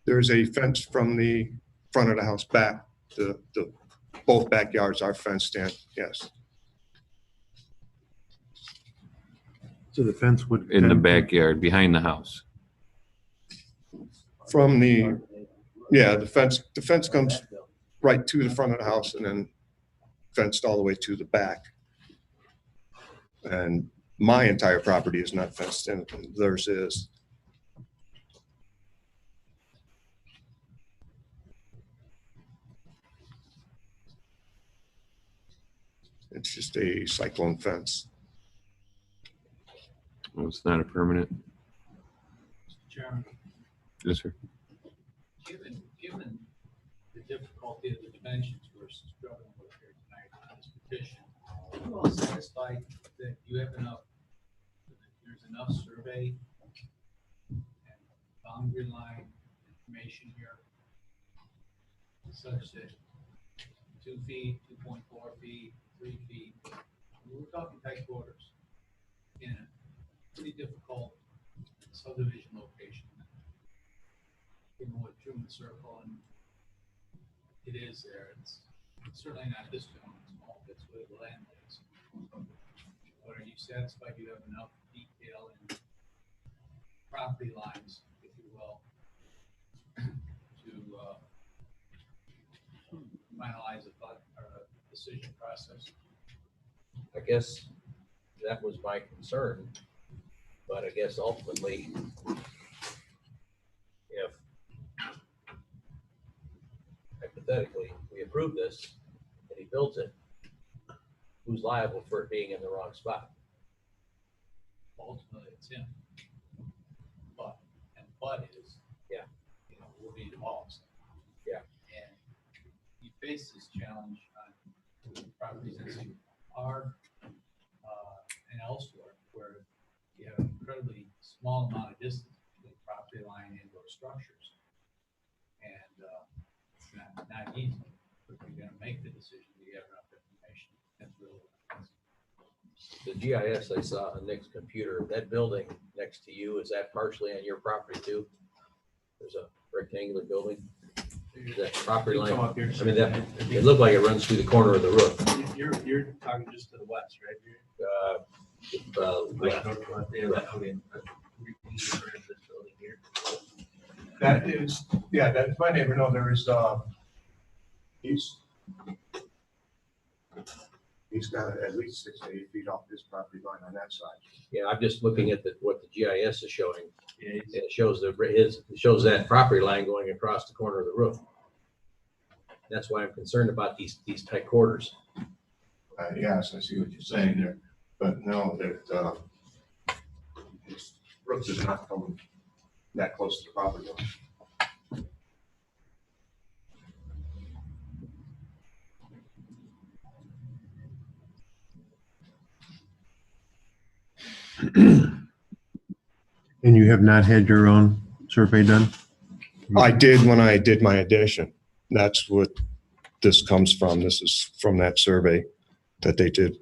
There's a fence from the front of the house back. Both backyards are fenced in, yes. So the fence would. In the backyard, behind the house. From the, yeah, the fence comes right to the front of the house and then fenced all the way to the back. And my entire property is not fenced in, theirs is. It's just a cyclone fence. Well, it's not a permanent. Chairman, Yes, sir. given the difficulty of the dimensions we're struggling with here tonight on this petition, are you all satisfied that you have enough enough survey and boundary line information here such that 2 feet, 2.4 feet, 3 feet, we're talking tight quarters in a pretty difficult subdivision location. Even with Truman Circle, and it is there. It's certainly not this gentleman's fault. It's where the land is. But are you satisfied you have enough detail and property lines, if you will, to finalize a thought or a decision process? I guess that was my concern, but I guess ultimately, if hypothetically we approve this and he builds it, who's liable for it being in the wrong spot? Ultimately, it's him. But is, yeah, will be involved. Yeah. And he faced this challenge on properties in Cedar Park and elsewhere, where you have an incredibly small amount of distance between property line and or structures. And it's not easy, but you're gonna make the decision to get enough information. That's really what it is. The GIS I saw on Nick's computer, that building next to you, is that partially on your property too? There's a rectangular building. Is that property line? Come up here. I mean, that, it looked like it runs through the corner of the roof. You're talking just to the west, right? That is, yeah, that's my neighbor. No, there is, he's got at least 6 to 8 feet off his property line on that side. Yeah, I'm just looking at what the GIS is showing. And it shows it shows that property line going across the corner of the roof. That's why I'm concerned about these tight quarters. Yes, I see what you're saying there, but no, that, his roof does not come that close to the property line. And you have not had your own survey done? I did when I did my addition. That's what this comes from. This is from that survey that they did.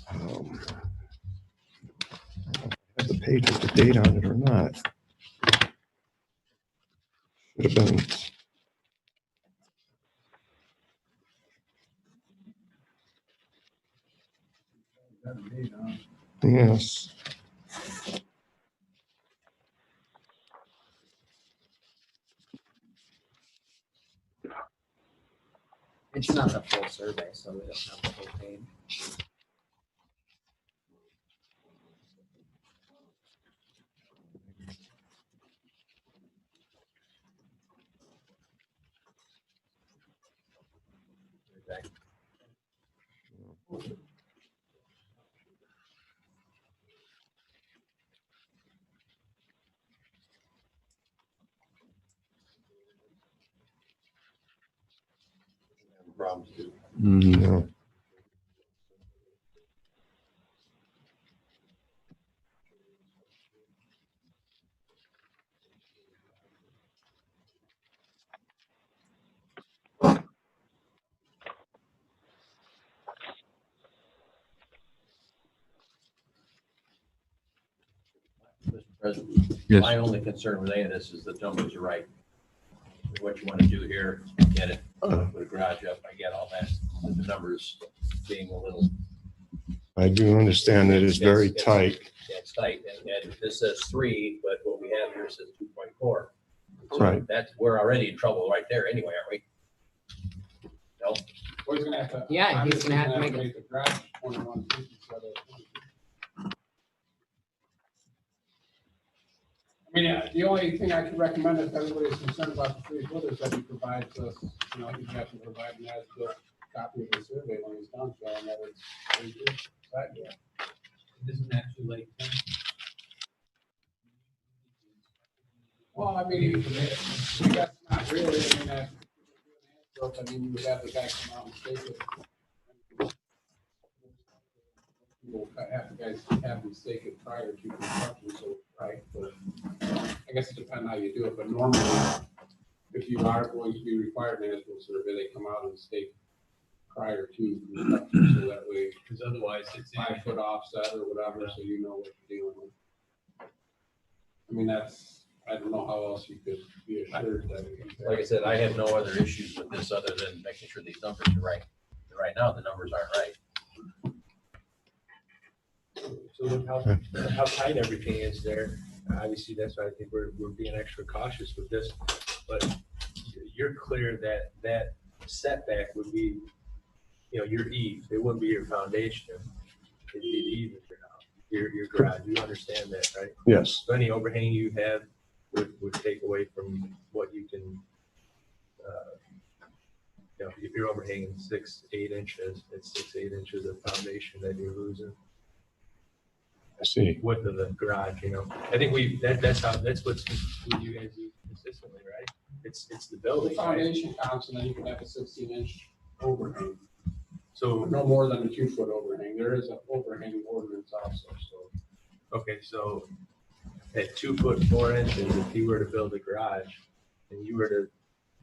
Have the page with the date on it or not? Should have been. Yes. It's not the full survey, so we don't have the full page. Problems too. Mhm. No. Mr. President, Yes. my only concern with any of this is the numbers are right. What you want to do here, get it, put a garage up, I get all that, but the numbers being a little, I do understand that it's very tight. yeah, it's tight, and this says 3, but what we have here says 2.4. Right. That's, we're already in trouble right there anyway, aren't we? No? Or he's gonna have to. Yeah, he's gonna have to make the garage 21 feet instead of 20 feet. I mean, the only thing I can recommend if everybody's concerned about the 3 foot is that he provides us, he'd have to provide an as-built copy of the survey when he's done, showing that it's 3 feet. Right, yeah. Isn't that too late? Well, I mean, that's not really, I mean, you would have the guy come out and state it. We'll have the guys have them stake it prior to construction, so, right, but I guess it depends how you do it, but normally, if you are going to be required management survey, they come out and stake prior to construction, so that way, Because otherwise it's. 5 foot offset or whatever, so you know what you're dealing with. I mean, that's, I don't know how else you could be assured that. Like I said, I have no other issues with this other than making sure these numbers are right. Right now, the numbers aren't right. So look how tight everything is there. Obviously, that's why I think we're being extra cautious with this. But you're clear that that setback would be, your eave. It wouldn't be your foundation. It'd be the eave of your garage. You understand that, right? Yes. So any overhang you have would take away from what you can, if you're overhanging 6-8 inches, it's 6-8 inches of foundation that you're losing. I see. Width of the garage, I think that's what you guys do consistently, right? It's the The building, right? foundation counts, and then you can have a 16-inch overhang. So, No more than a 2-foot overhang. There is an overhang ordinance also, so. okay, so at 2 foot 4 inches, if you were to build a garage and you were to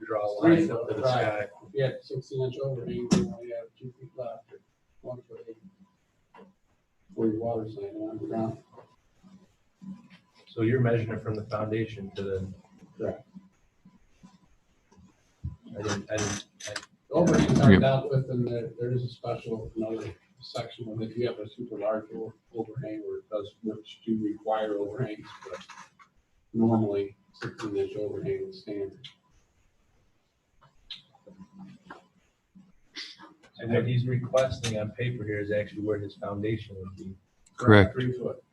draw a line up to the sky, If you had 16-inch overhang, you only have 2 feet left, or 1 foot 8. Where your water's laying on the ground. so you're measuring it from the foundation to the. Correct. I didn't. The overhangs are Yeah. dealt with, and there is a special, another section where if you have a super large overhang, where it does, which do require overhangs, but normally 16-inch overhang is standard. And what he's requesting on paper here is actually where his foundation would be. Correct. 3 foot.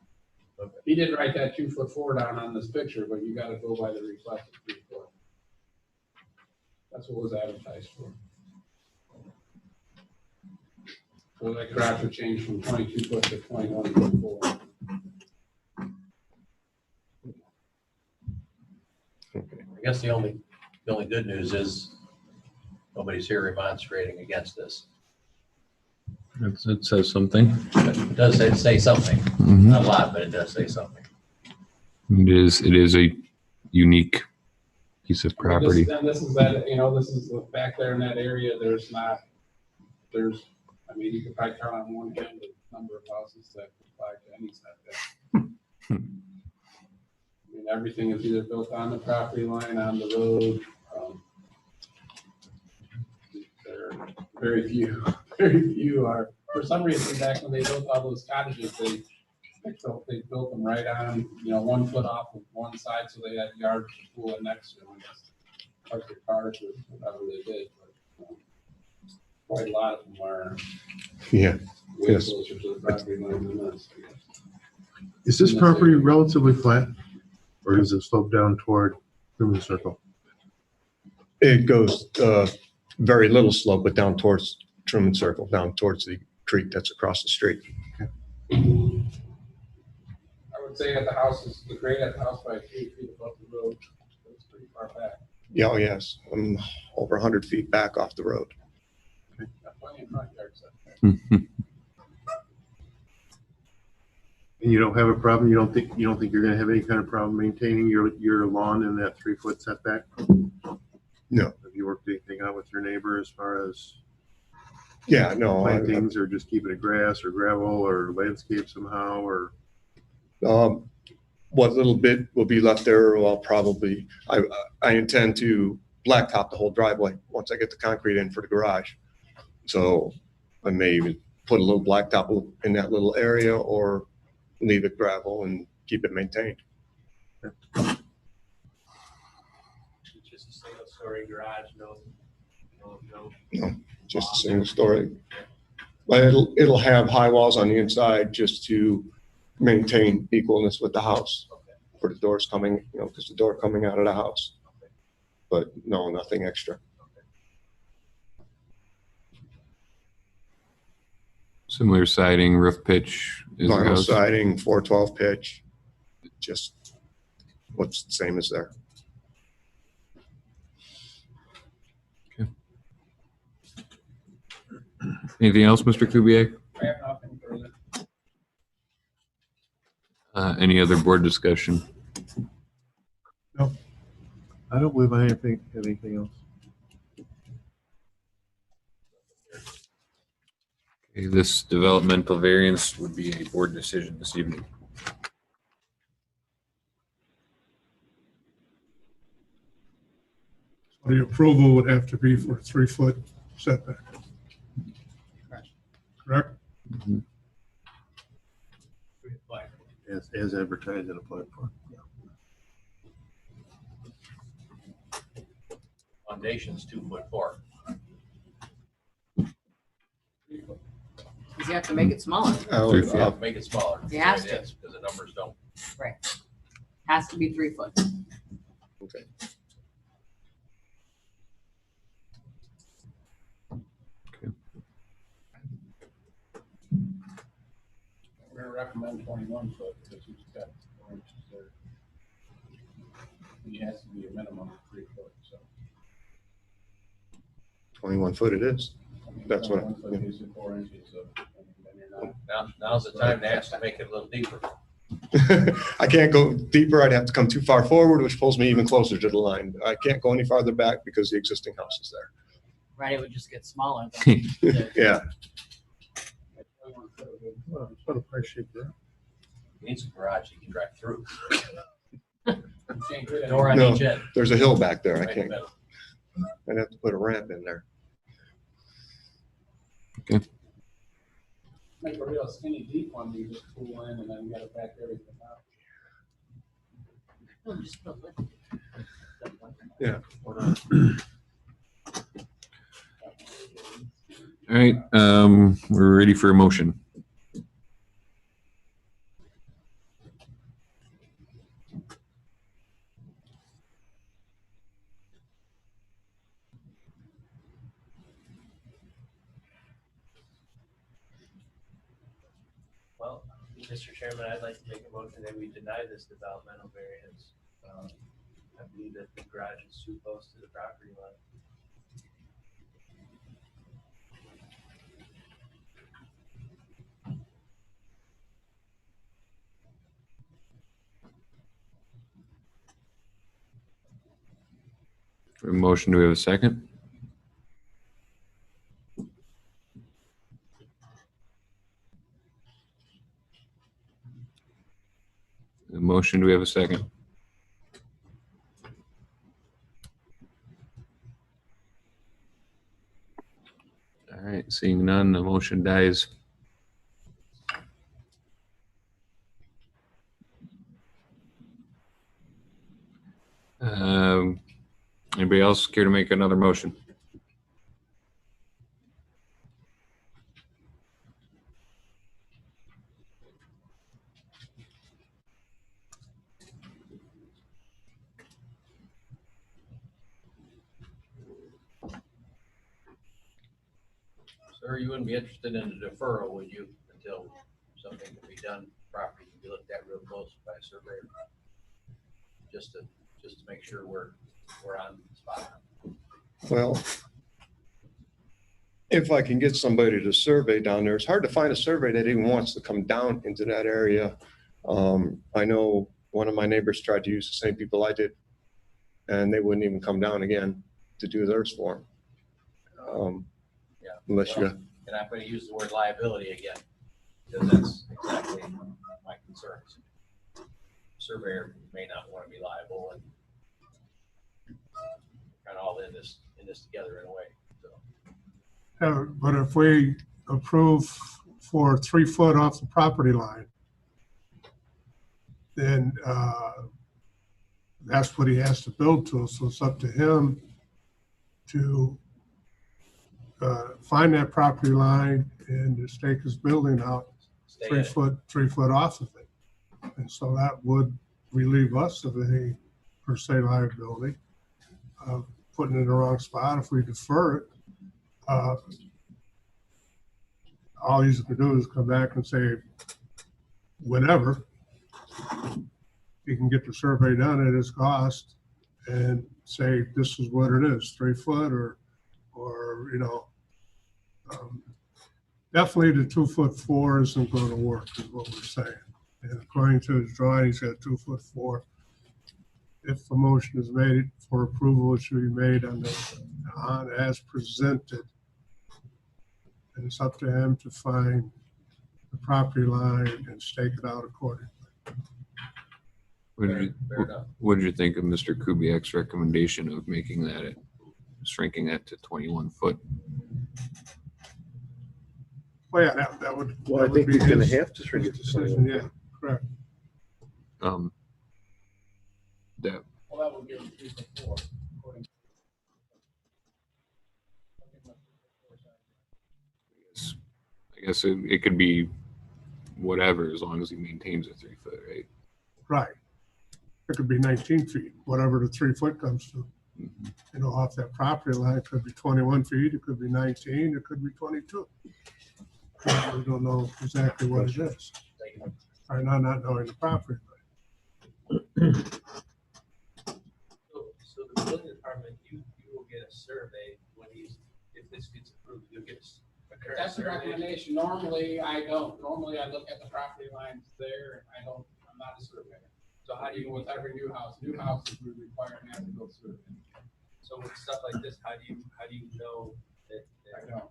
Okay. He did write that 2 foot 4 down on this picture, but you gotta go by the requested 3 foot. That's what was advertised for. So that garage would change from 22 foot to 21.4. I guess the only good news is nobody's here remonstrating against this. It says something. It does say something, Mhm. not a lot, but it does say something. It is a unique piece of property. And this is that, this is back there in that area, you could probably count on one hand the number of houses that comply to any setback. Everything is either built on the property line, on the road. There are very few are, for some reason, back when they built all those cottages, they built them right on, 1 foot off of one side, so they had yards to pool it next to them, I guess. Park their cars or whatever they did, but quite a lot of them are Yeah. way Yes. closer to the property line than this, I guess. Is this property relatively flat? Or does it slope down toward Truman Circle? It goes very little slope, but down towards Truman Circle, down towards the creek that's across the street. I would say at the house is the grade at the house by 3 feet above the road. It's pretty far back. Yeah, oh yes, I'm over 100 feet back off the road. Got plenty of front yard setback. And you don't have a problem, you don't think you're gonna have any kind of problem maintaining your lawn in that 3 foot setback? No. Have you worked anything out with your neighbor as far as Yeah, no. plantings, or just keeping it grass or gravel or landscape somehow, or? What little bit will be left there, well, probably, I intend to blacktop the whole driveway once I get the concrete in for the garage. So I may even put a little blacktop in that little area or leave it gravel and keep it maintained. It's just a single story garage, no. No, just a single story. But it'll have high walls on the inside just to maintain equalness with the house for the doors coming, because the door coming out of the house. But no, nothing extra. Similar siding, roof pitch. Is the Vinyl house. siding, 412 pitch, just what's the same as there. Anything else, Mr. Kubiak? I have nothing further. Any other board discussion? I don't believe I have anything else. Okay, this developmental variance would be a board decision this evening. The approval would have to be for a 3-foot setback. Correct? As advertised and applied for. Foundation's 2'4". Because you have to make it smaller. I'll make it smaller. You have to. Because the numbers don't. Right. Has to be 3 foot. Okay. We're gonna recommend 21 foot because he's got 4 inches there. He has to be a minimum of 3 foot, so. 21 foot it is. That's what. 21 foot gives you 4 inches of, and then you're not. Now's the time to ask to make it a little deeper. I can't go deeper. I'd have to come too far forward, which pulls me even closer to the line. I can't go any farther back because the existing house is there. Right, it would just get smaller. Yeah. What a price sheet there. He needs a garage he can drive through. Can't get Door on No, each end. there's a hill back there. I Right in the can't. middle. I'd have to put a ramp in there. Make a real skinny deep one, you just pull in and then you gotta back everything up. No, just put it. Yeah. All right, we're ready for a motion. Well, Mr. Chairman, I'd like to make a motion that we deny this developmental variance. I believe that the garage is too close to the property line. For a motion, do we have a second? The motion, do we have a second? All right, seeing none, the motion dies. Anybody else care to make another motion? Sir, you wouldn't be interested in a deferral, would you, until something can be done, property can be looked at real close by a surveyor? Just to make sure we're on the spot. Well, if I can get somebody to survey down there, it's hard to find a survey that even wants to come down into that area. I know one of my neighbors tried to use the same people I did, and they wouldn't even come down again to do theirs for them. Yeah. Unless you, And I'm going to use the word liability again, because that's exactly my concerns. Surveyor may not want to be liable, and kind of all in this together in a way. So But if we approve for 3 foot off the property line, then that's what he has to build to. So it's up to him to find that property line and to stake his building out stay 3 in it. foot, 3 foot off of it. And so that would relieve us of any per se liability of putting it in the wrong spot. If we defer it, all he's going to do is come back and say, whenever, he can get the survey done at his cost and say, this is what it is, 3 foot or you know, definitely the 2'4" isn't going to work is what we're saying. And according to his drawing, he's got 2'4". If a motion is made for approval, it should be made on as presented. And it's up to him to find the property line and stake it out accordingly. What did you think of Mr. Kubiak's recommendation of making that, shrinking that to 21 foot? Well, yeah, that would. Well, that I would think be he's gonna his- have to shrink it to his 21 decision, Yeah, correct. That, Well, that would give them 3'4", according to. I guess it could be whatever, as long as he maintains a 3 foot, right? Right. It could be 19 feet, whatever the 3 foot comes to. You know, off that property line, it could be 21 feet, it could be 19, it could be 22. We don't know exactly what it is. Or not knowing the property. So the building department, you will get a survey when if this gets approved, you'll get a current That's the survey. recommendation. Normally, I don't. Normally, I look at the property lines there, and I'm not a surveyor. So how do you, with every new houses, we require an as-built survey. So with stuff like this, how do you know that? I don't.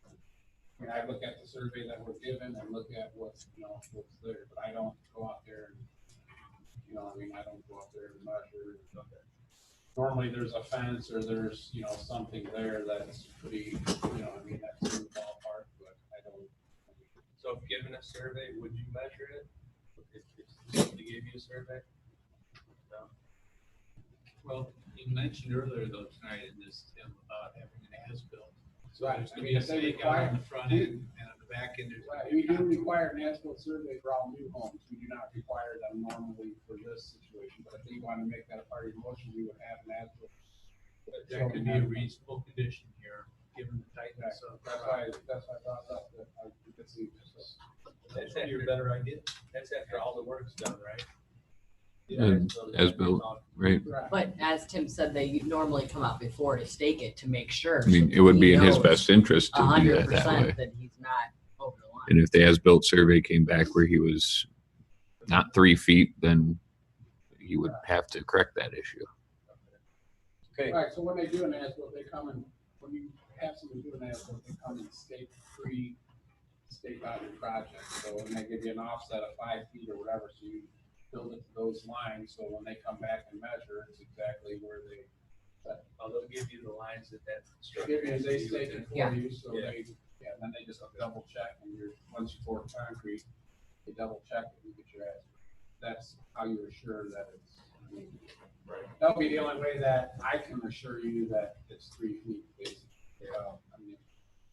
I mean, I look at the survey that we're given and look at what's there, but I don't go out there and, I don't go out there and measure. Normally, there's a fence or there's, something there that's pretty, that's in the ballpark, but I don't. So if given a survey, would you measure it? If somebody gave you a survey? No. Well, you mentioned earlier though tonight in this, Tim, about having an as-built. So there's gonna be a stake out on the front end and on the back end. We do require an as-built survey for all new homes. We do not require them normally for this situation, but if you want to make that a part of your motion, we would have an as-built. But that could be a reasonable condition here, given the tightness of. That's why I brought up that we could see. That's your better idea. That's after all the work's done, right? And as built, right? But as Tim said, they normally come out before to stake it to make sure. I mean, it would be in his best interest to do that that way. 100% that he's not over the line. And if the as-built survey came back where he was not 3 feet, then he would have to correct that issue. Okay. Right, so when they do an as-built, they come and, when you have someone do an as-built, they come and stake out your project. So when they give you an offset of 5 feet or whatever, so you build it to those lines, so when they come back and measure, it's exactly where they set. They'll give you the lines that. They stake it for Yeah. you, so then they just double check, and once you pour concrete, they double check it and get your ass. That's how you assure that it's. Right. That'll be the only way that I can assure you that it's 3 feet, basically. That would be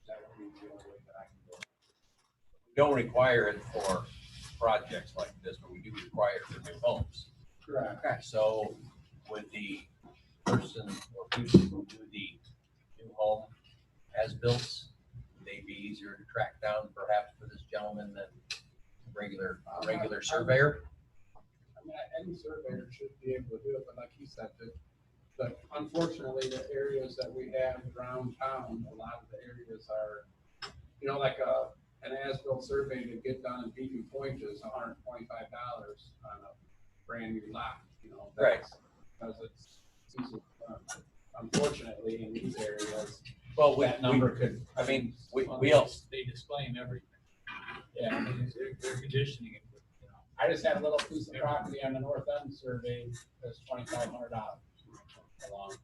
the only way that I can go. We don't require it for projects like this, but we do require it for new homes. Correct. So would the person or people who do the new home as built, they be easier to track down perhaps for this gentleman than a regular surveyor? I mean, any surveyor should be able to do it, but like he said, but unfortunately, the areas that we have around town, a lot of the areas are, like an as-built survey to get done in Beacon Point is $125 on a brand new lot, Right. Because it's easily done. Unfortunately, in these areas, Well, that number could. we all. They disclaim everything. Yeah. They're conditioning it. I just had a little piece of property on the north end survey that's $2,500 along.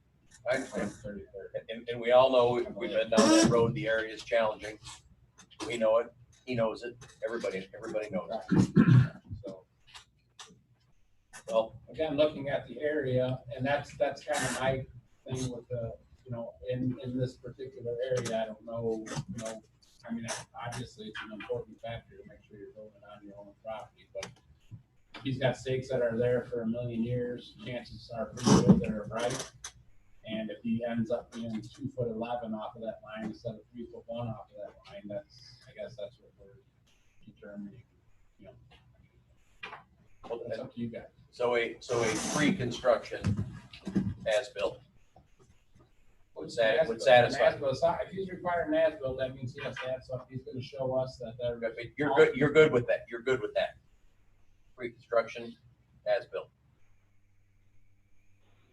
I understand. And we all know, we've been down that road, the area is challenging. We know it, he knows it, everybody knows it. So. Well, Again, looking at the area, and that's kind of my thing with the, in this particular area, I don't know, obviously it's an important factor to make sure you're building on your own property, but if he's got stakes that are there for 1,000,000 years, chances are pretty good they're right. And if he ends up being 2'11" off of that line instead of 3'1" off of that line, I guess that's what we're determining, That's up to you guys. so a pre-construction as-built would satisfy. If he's requiring an as-built, that means he has to have something, he's gonna show us that they're. You're good with that, you're good with that. pre-construction as-built?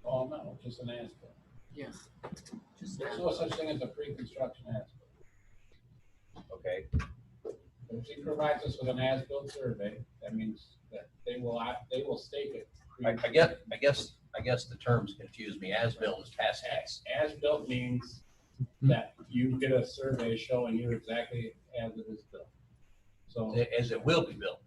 Oh, no, just an as-built. Yeah. There's no such thing as a pre-construction as-built. Okay, If she provides us with an as-built survey, that means that they will stake it. I guess the terms confuse me. As-built is past tense. As-built means that you get a survey showing you exactly as it is built. So. As it will be built.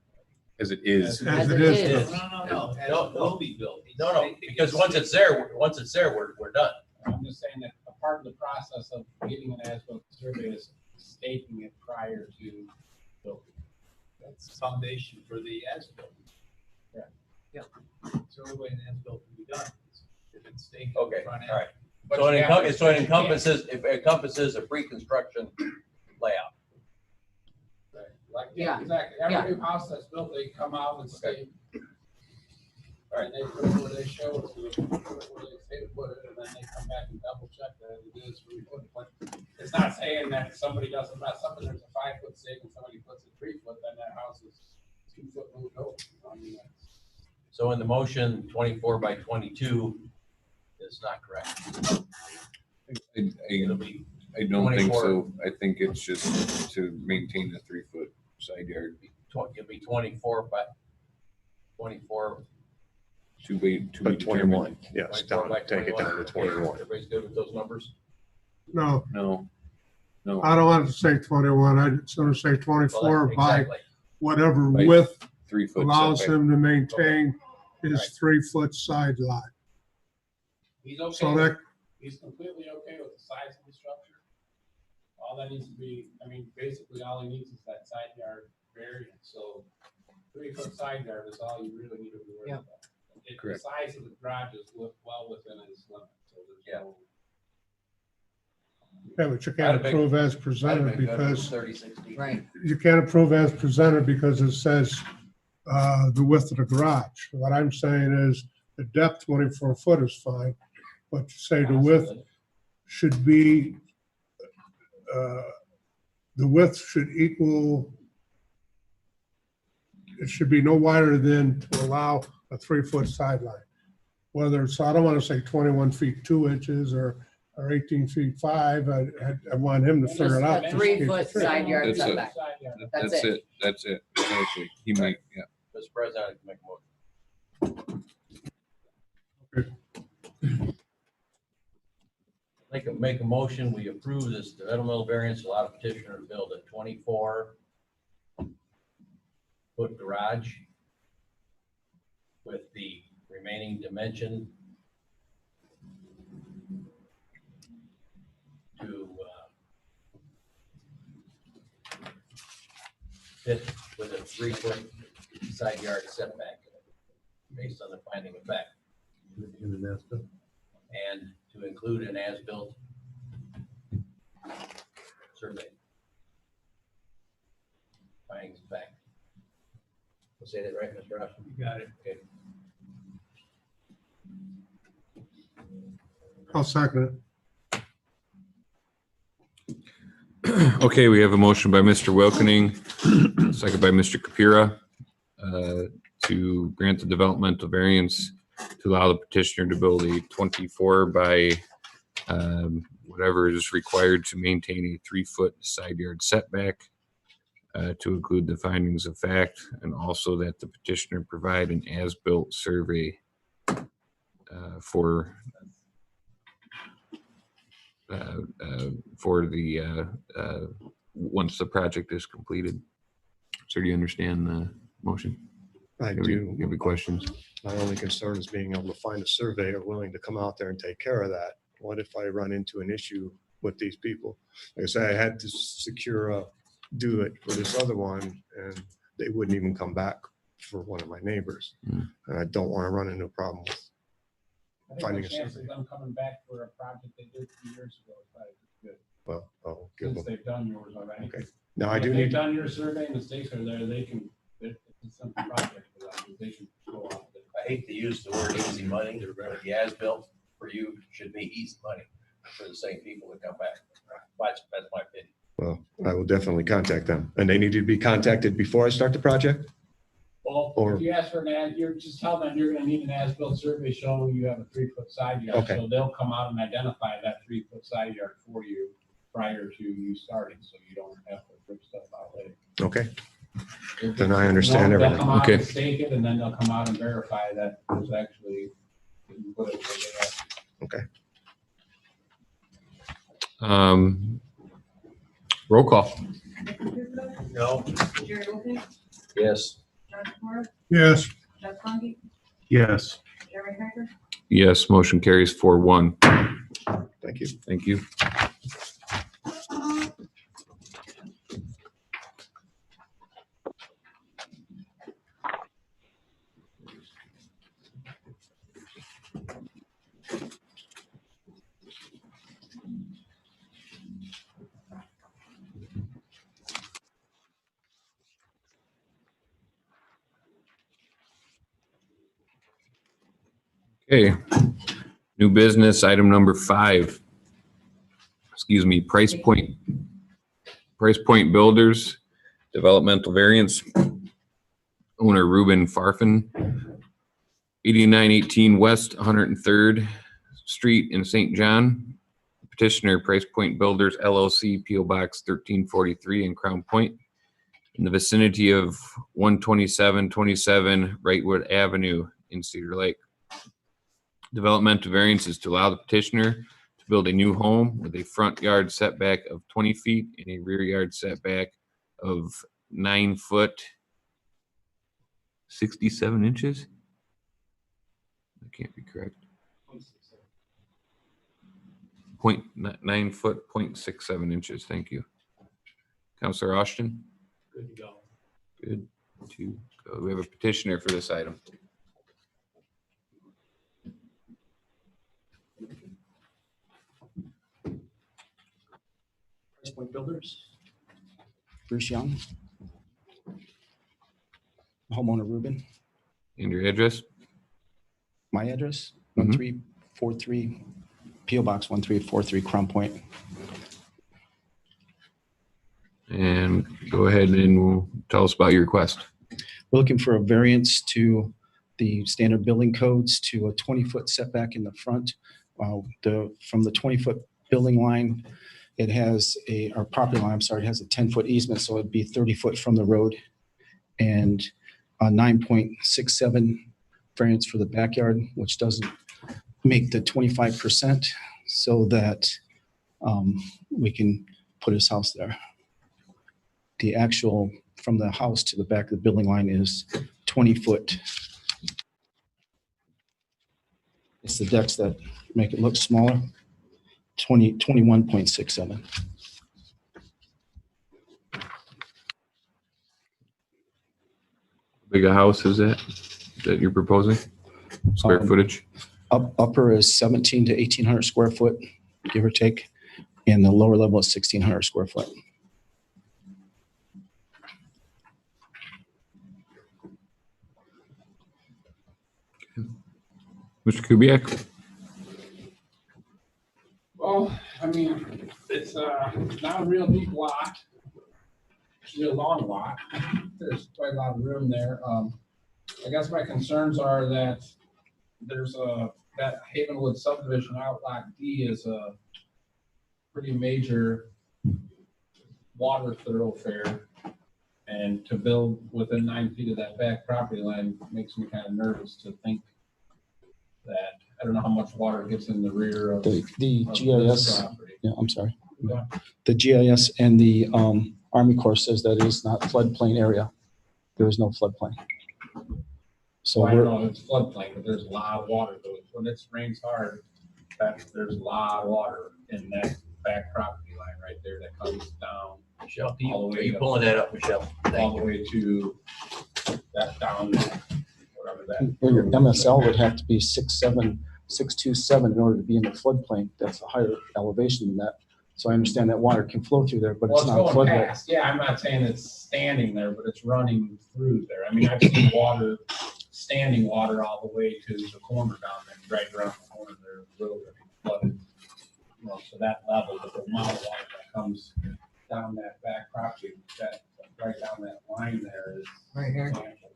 As it is. As it is. No, No, it will be built. No, because once it's there, we're done. I'm just saying that a part of the process of getting an as-built survey is staking it prior to building. That's the foundation for the as-built. Yeah. It's the only way an as-built can be done, is if it's staked. Okay, front end. all right. But So you it have to- encompasses a pre-construction layout. Like, Yeah. exactly. Every new house that's built, they come out and stake. All right, they put it where they show it, so they put it where they say to put it, and then they come back and double check that it is where we put it. But it's not saying that somebody doesn't mess up and there's a 5-foot stake and somebody puts a 3-foot, then that house is 2-foot moved over. I mean, that's. So in the motion, 24 by 22 is not correct. It'll be I don't think 24. so. I think it's just to maintain a 3-foot side yard. It'll be 24 by 24. To be But 21, yes, 24 down, by take it down to 21. Everybody's good with those numbers? No, No. I don't want it to say 21. I just want to say 24 by Exactly. whatever By width 3-foot allows setback. him to maintain his Right. 3-foot side lot. He's okay. So that, He's completely okay with the size of the structure. All that needs to be, I mean, basically all he needs is that side yard variance, so 3-foot side yard is all you really need to be worried Yeah. about. The Correct. size of the garage is well within his limit, so there's no. yeah, but you I'd can't have been- approve as I'd have presented been good with because 30, 60. Right. you can't approve as presented because it says the width of the garage. What I'm saying is the depth 24 foot is fine, but you say the width should be, the width should equal, it should be no wider than to allow a 3-foot sideline. Whether it's, I don't want to say 21 feet 2 inches or 18 feet 5, I want him to figure it out. Just a 3-foot Three. side yard That's it. setback. Side yard. That's That's it. it. That's it. Exactly. He might, yeah. Mr. President, I can make a motion. Make a motion, we approve this developmental variance, allow the petitioner to build a 24-foot garage with the remaining dimension to fit with a 3-foot side yard setback based on the finding of fact, and to include an as-built survey. Findings of fact. We'll say that right, Mr. Rushing? You got it. Okay. I'll second it. Okay, we have a motion by Mr. Wilkening, second by Mr. Kapira, to grant the developmental variance to allow the petitioner to build a 24 by whatever is required to maintain a 3-foot side yard setback, to include the findings of fact, and also that the petitioner provide an as-built survey for the once the project is completed. So do you understand the motion? I You do. have any questions? My only concern is being able to find a surveyor willing to come out there and take care of that. What if I run into an issue with these people? Like I say, I had to do it for this other one, and they wouldn't even come back for one of my neighbors. Mm. And I don't want to run into a problem with I think finding the a chance of survey. them coming back for a project they did 2 years ago is probably good, Well, I'll give since them. they've done yours already. Okay. Now, I If do they've need, done your survey and the stakes are there, they can, it's a simple project for them, they can go off of it. I hate to use the word easy money, but the as-built for you should be easy money for the same people that come back. That's my opinion. well, I will definitely contact them. And they need to be contacted before I start the project? Well, Or- if you ask for you're just telling them you're gonna need an as-built survey showing you have a 3-foot side yard. Okay. So they'll come out and identify that 3-foot side yard for you prior to you starting, so you don't have to rip stuff out later. Okay. Then I understand They'll everything. come out Okay. and stake it, and then they'll come out and verify that there's actually. What it is. Okay. Roll call. No. Jerry Wilkie, Yes. John DeMore, Yes. Jeff Longi, Yes. Jeremy Hager, Yes, motion carries 4-1. Thank you. Thank you. Okay, new business, item number 5. Excuse me, Price Point Builders, developmental variance. Owner Ruben Farfan, 8918 West 103rd Street in St. John. Petitioner Price Point Builders LLC, PO Box 1343 in Crown Point, in the vicinity of 12727 Wrightwood Avenue in Cedar Lake. Developmental variance is to allow the petitioner to build a new home with a front yard setback of 20 feet and a rear yard setback of 9 foot 67 inches. That can't be correct. 9 foot 0.67 inches. Thank you. Councilor Austin. Good to go. Good to go. We have a petitioner for this item. Price Point Builders. Bruce Young. Homeowner Ruben. And your address? My address, Mhm. 1343, PO Box 1343, Crown Point. And go ahead and tell us about your request. We're looking for a variance to the standard building codes to a 20-foot setback in the front. From the 20-foot building line, it has our property line, I'm sorry, it has a 10-foot easement, so it'd be 30 foot from the road. And a 9.67 variance for the backyard, which doesn't make the 25% so that we can put his house there. The actual, from the house to the back of the building line is 20 foot. It's the decks that make it look smaller, 21.67. Big a house is that you're proposing? Square footage? Upper is 17 to 1,800 square foot, give or take, and the lower level is 1,600 square foot. Mr. Kubiak? Well, I mean, it's not a real deep lot. It's a real long lot. There's quite a lot of room there. I guess my concerns are that there's that Havenwood subdivision outlot D is a pretty major water thoroughfare. And to build within 9 feet of that back property line makes me kind of nervous to think that, I don't know how much water gets in the rear of The of this GIS, property. yeah, I'm sorry. Yeah. The GIS and the Army Corps says that it is not floodplain area. There is no floodplain. So Well, I don't we're, know if it's floodplain, but there's a lot of water. When it rains hard, there's a lot of water in that back property line right there that comes down. Michelle, all the are way you up- pulling that up, Michelle? All Thank the you. way to that down, whatever that. your MSL would have to be 627 in order to be in the floodplain. That's a higher elevation than that. So I understand that water can flow through there, but Well, it's it's not going floodway. past. Yeah, I'm not saying it's standing there, but it's running through there. I mean, I've seen water, standing water all the way to the corner down there, right around the corner there, the road flooded. You know, to that level, but the amount of water that comes down that back property, that right down that line there is Right here. substantial.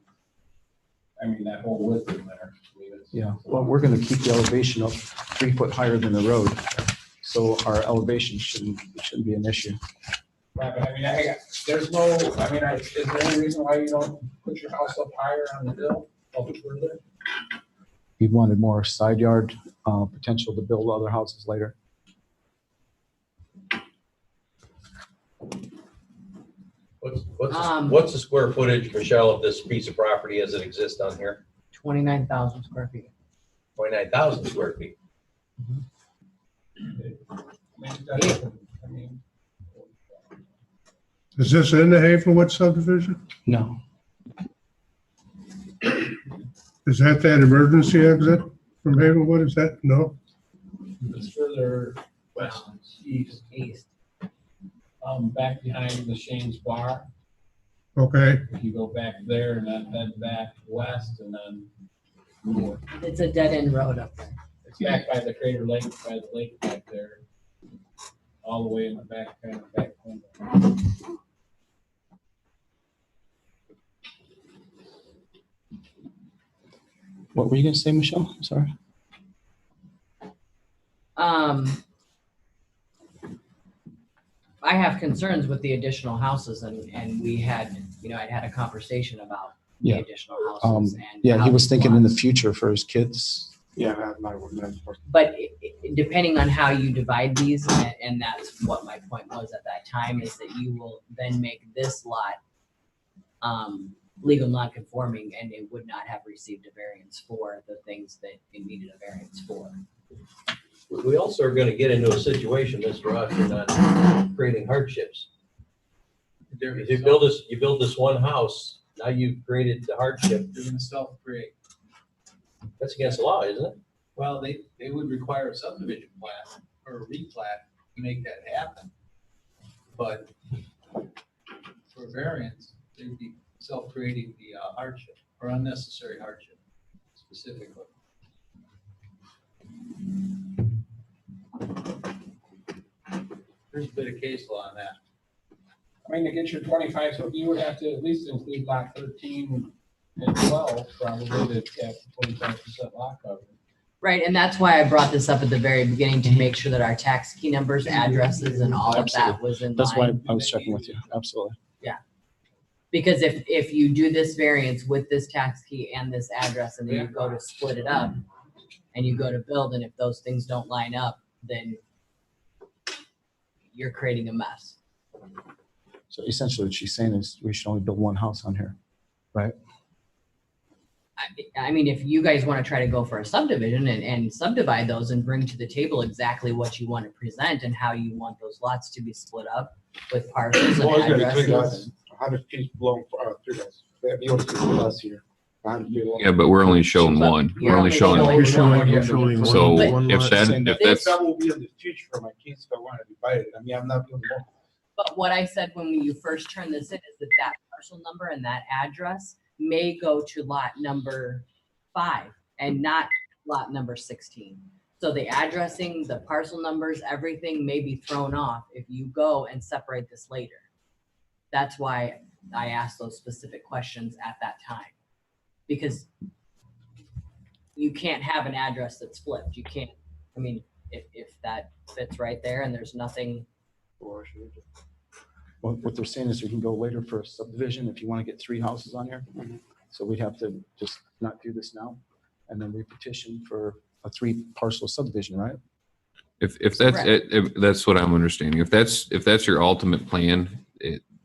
I mean, that whole width in there. I mean, it's- Yeah, well, we're gonna keep the elevation up 3 foot higher than the road. So our elevation shouldn't be an issue. Right, but I mean, there's no, I mean, is there any reason why you don't put your house up higher on the hill, up further? He wanted more side yard, potential to build other houses later. What's the square footage, Michelle, of this piece of property as it exists on here? 29,000 square feet. 29,000 square feet. I mean, Is this in the Hazelwood subdivision? No, Is that emergency exit from Hazelwood? Is that, no? it's further west, east, back behind the Shane's Bar. Okay, If you go back there and then back west and then north. It's a dead end road up there. It's back by the Crater Lake, by the lake back there. All the way in the back, kind of back window. what were you gonna say, Michelle? I'm sorry. I have concerns with the additional houses and we had, I'd had a conversation about the Yeah. additional houses and. Yeah, how he was these thinking in the lots- future for his kids. Yeah, But depending on how you divide these, and that's what my point was at that time, is that you will then make this lot legal non-conforming, and it would not have received a variance for the things that it needed a variance for. We also are gonna get into a situation, Mr. Austin, on creating hardships. If you build this one house, now you've created the hardship. You're gonna self-create. That's against the law, isn't it? Well, they would require a subdivision plat or a replat to make that happen. But for variance, they'd be self-creating the hardship or unnecessary hardship specifically. There's a bit of case law on that. I mean, to get your 25, so you would have to at least include lot 13 and 12, probably to have 25% lot coverage. Right, and that's why I brought this up at the very beginning, to make sure that our tax key numbers, addresses, and all of that was in line. That's why I was checking with you. Absolutely. Because if you do this variance with this tax key and this address, and then you go to split it up, and you go to build, and if those things don't line up, then you're creating a mess. So essentially what she's saying is we should only build one house on here, right? I mean, if you guys want to try to go for a subdivision and subdivide those and bring to the table exactly what you want to present and how you want those lots to be split up with parcels and addresses. 100 feet long for 3 guys. We only see us here. Yeah, but we're only showing one. We're only showing. You're showing one. So one if lot. that's, That will be in the future for my kids if I want to divide it. I mean, I'm not doing more. But what I said when you first turned this in is that parcel number and that address may go to lot number 5 and not lot number 16. So the addressing, the parcel numbers, everything may be thrown off if you go and separate this later. That's why I asked those specific questions at that time. Because you can't have an address that's flipped. You can't, I mean, if that fits right there and there's nothing. What they're saying is we can go later for a subdivision if you want to get 3 houses on here. So we'd have to just not do this now and then repetition for a 3 parcel subdivision, right? if that's it, if that's what I'm understanding. If that's your ultimate plan,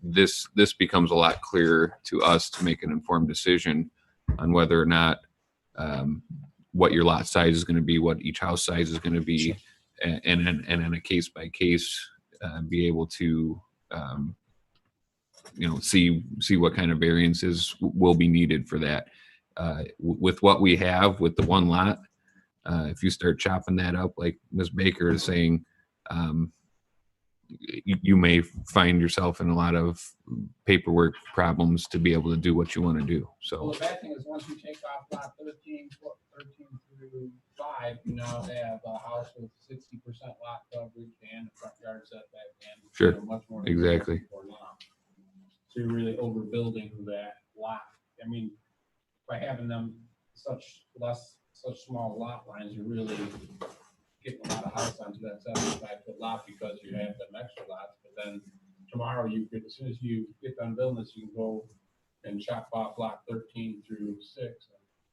this becomes a lot clearer to us to make an informed decision on whether or not what your lot size is going to be, what each house size is going to be, and in a case by case, be able to see what kind of variances will be needed for that. With what we have with the one lot, if you start chopping that up like Ms. Baker is saying, you may find yourself in a lot of paperwork problems to be able to do what you want to do. So Well, the bad thing is once you take off lot 13 through 5, you now have a house with 60% lot coverage and a front yard setback and Sure. much more. Exactly. So you're really overbuilding that lot. I mean, by having them such small lot lines, you're really getting a lot of house onto that 75-foot lot because you have them extra lots, but then tomorrow as soon as you get done building this, you can go and chop off lot 13 through 6, and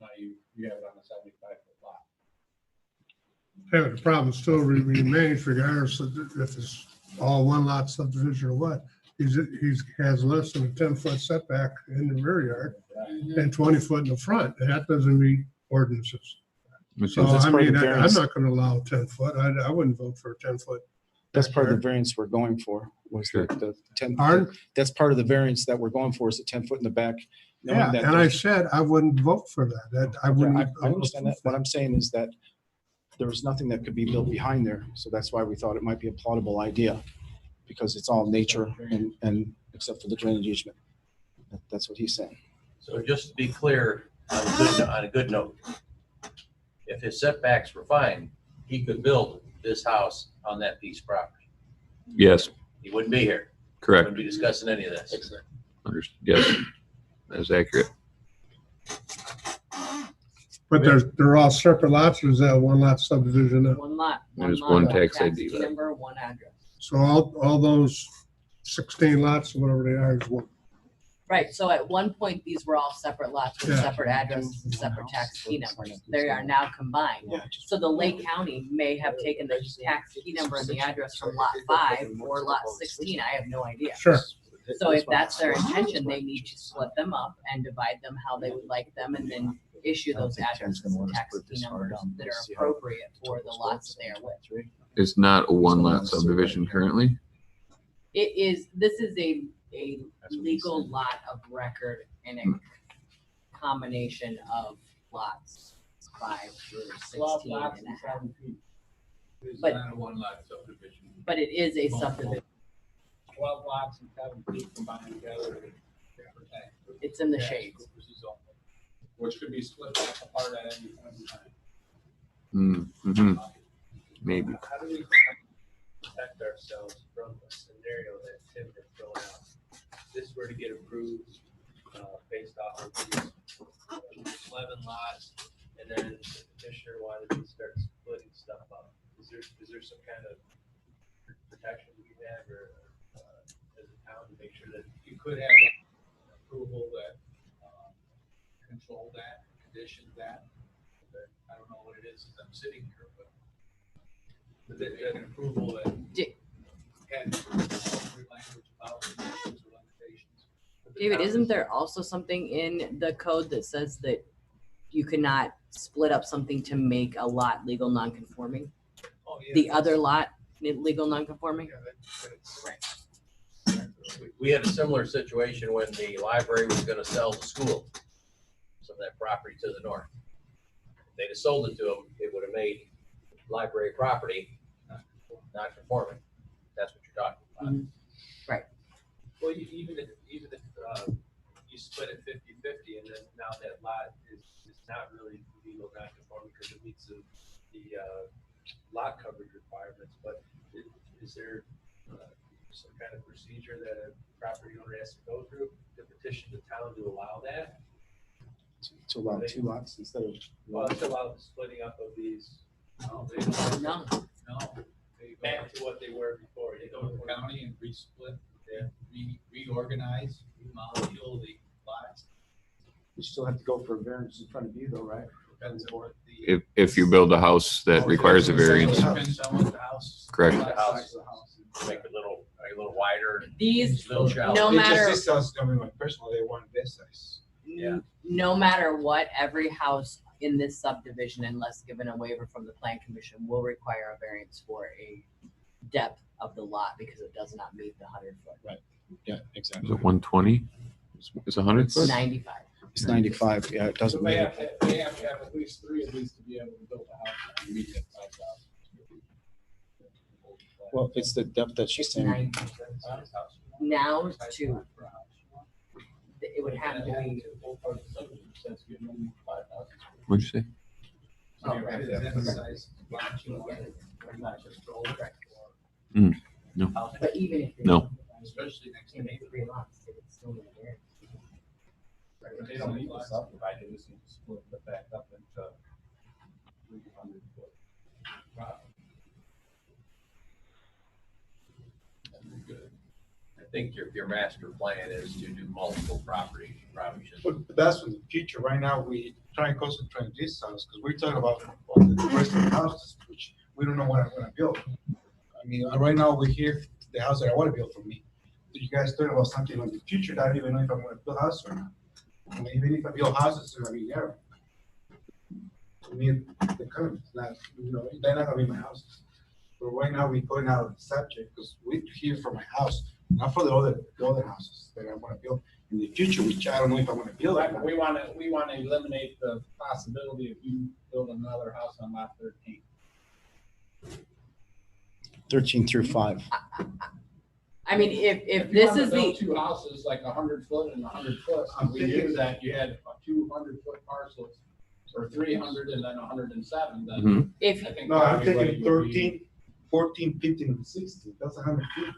now you have it on a 75-foot lot. Yeah, the problem still remains regardless of if it's all one lot subdivision or what. He's has less than a 10-foot setback in the rear yard and 20 foot in the front, and that doesn't meet ordinances. So That's I part of mean, the I'm variance. not gonna allow 10-foot. I wouldn't vote for a 10-foot. That's part of the variance we're going for, was the 10. Pardon? That's part of the variance that we're going for, is the 10 foot in the back. knowing Yeah, that and I there's- said I wouldn't vote for that. That I Okay, wouldn't. I understand that. What I'm saying is that there was nothing that could be built behind there. So that's why we thought it might be a plausible idea, because it's all nature and except for the drainage easement. That's what he's saying. So just to be clear, on a good note, if his setbacks were fine, he could build this house on that piece of property. Yes, He wouldn't be here. correct. Wouldn't be discussing any of this. Yes, that's accurate. But they're all separate lots, or is that one lot subdivision? One lot. There's lot, one tax ID lot. number, one address. So all those 16 lots, whatever they are, is one. Right, so at one point, these were all separate lots with Yeah. separate addresses and separate tax key numbers. They are now combined. So the Lake County may have taken the tax key number and the address from lot 5 or lot 16, I have no idea. Sure. So if that's their intention, they need to split them up and divide them how they would like them, and then issue those addresses and tax key numbers that are appropriate for the lots that they are with. It's not a one lot subdivision currently. This is a legal lot of record and a combination of lots 5 through 16 Lots and a and half. 7 feet. It's But- not a one lot subdivision. But it is a subdivision. 12 lots and 7 feet combined together. It's in the Tax shades. purposes only, which could be split back apart at any point in time. Mm-hmm. Maybe. How do we protect ourselves from a scenario that Tim has thrown out? This were to get approved, based off of these 11 lots, and then the petitioner wanted to start splitting stuff up. Is there some kind of protection we have, or as a town, to make sure that You could have an approval that control that, condition that. But I don't know what it is since I'm sitting here, but an approval that Di- had appropriate language about the limitations. David, isn't there also something in the code that says that you cannot split up something to make a lot legal non-conforming? Oh, yeah, The other lot legal non-conforming? We had a similar situation when the library was gonna sell the school, some of that property to the north. If they'd have sold it to them, it would have made library property not conforming. That's what you're talking about. Right. Well, even if you split it 50-50, and then now that lot is not really legal non-conforming because it meets the lot coverage requirements, but is there some kind of procedure that a property owner has to go through to petition the town to allow that? To allow 2 lots instead of. Well, to allow the splitting up of these. No, they don't. No. No. They go- Back to what they were before. They go to the county and resplit, reorganize, remolecule the lots. You still have to go for a variance in front of you though, right? Depends on what the. If you build a house that requires a variance, Depends on what the house. correct. The house, make it a little wider. These, Little shallow. no matter, This house is coming with personal, they want this size. Yeah. no matter what, every house in this subdivision, unless given a waiver from the plan commission, will require a variance for a depth of the lot because it does not meet the 100-foot. Right. Yeah, Is exactly. it 120? It's 100 foot? 95. It's 95. Yeah, it doesn't They matter. have to have at least 3 of these to be able to build a house and meet that 5,000. Well, it's the depth that she's saying. Now to, it would have to be, What'd you say? oh, right. No. But even if. No. Especially next to They make 3 lots, they would still need a variance. They don't need to subdivide, they just need to split it back up into 300-foot property. That'd be good. I think your master plan is to do multiple properties, you probably should. But that's in the future. Right now, we try and concentrate on this house because we're talking about the rest of the houses, which we don't know what I'm gonna build. I mean, right now, we're here, the house that I want to build for me. You guys talking about something in the future that I don't even know if I'm gonna build a house or not. I mean, even if I build houses, it's gonna be there. I mean, the current, not, you know, they're not gonna be my houses. But right now, we're putting out the subject because we're here for my house, not for the other houses that I want to build in the future, which I don't know if I want to build. Right, we want to eliminate the possibility of you building another house on lot 13. 13 through 5. I mean, if If you this wanted is to build the, two houses, like 100 foot and 100 foot, I'm we thinking- knew that you had 200-foot parcels, or 300 and then 107, then Mhm. if, I think. No, I'm probably taking would be- 13, 14, 15, and 16. That's 100 feet,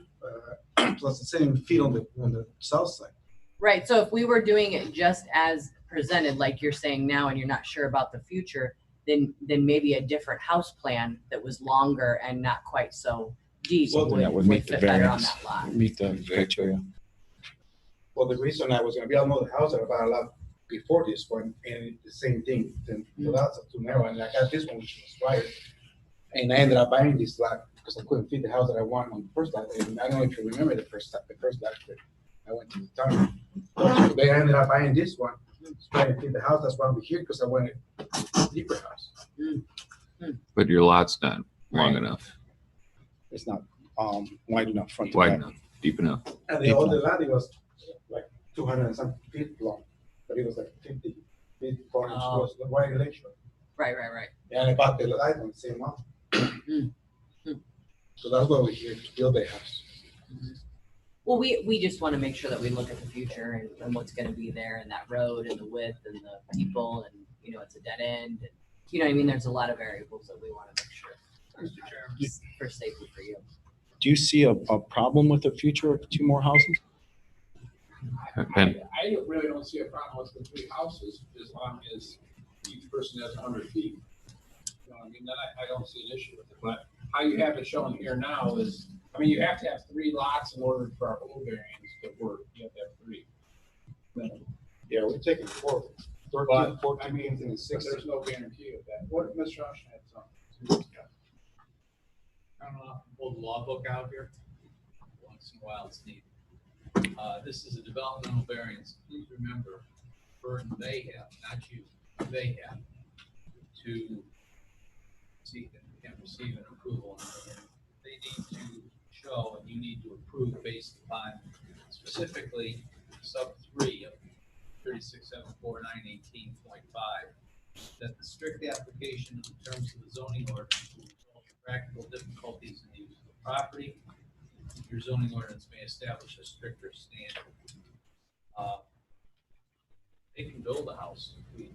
plus the same feet on the south side. right, so if we were doing it just as presented, like you're saying now, and you're not sure about the future, then maybe a different house plan that was longer and not quite so deep Something that would meet the fit better on variance, that lot. meet the criteria. Well, the reason I was gonna build another house that I bought a lot before this one, and the same thing, then the lots are too narrow, and I got this one, which was wider. And I ended up buying this lot because I couldn't fit the house that I wanted on the first lot, and I don't know if you remember the first lot, that I went to the town. So they ended up buying this one, trying to fit the house, that's why we're here, because I wanted a deeper house. But your lot's not long Right. enough, It's not wide enough front to wide back. enough, deep enough. And the other lot, it was like 200 and some feet long, but it was like 50 feet far, which Oh. was the right elevation. Right. And I bought the lot on the same month. So that's why we're here, to build a house. Well, we just want to make sure that we look at the future and what's going to be there and that road and the width and the people and, you know, it's a dead end. And, you know what I mean? There's a lot of variables that we want to make sure for safety for you. Do you see a problem with the future of 2 more houses? Ben, I really don't see a problem with the 3 houses as long as each person has 100 feet. You know, I mean, then I don't see an issue with it, but how you have it shown here now is, I mean, you have to have 3 lots in order for our whole variance to work. You have to have 3. Yeah, we're taking 4, 13, But, 14, I mean, 15, and but 16. there's no guarantee of that. What, Mr. Rush had something. I don't know, pull the law book out here. Once in a while it's needed. This is a developmental variance. Please remember, burden they have, not you, they have to seek and receive an approval. They need to show and you need to approve based upon specifically sub 3 of 3674-918.5, that the strict application of the terms of the zoning ordinance will result in practical difficulties in the use of the property. Your zoning ordinance may establish a stricter standard. They can build a house. We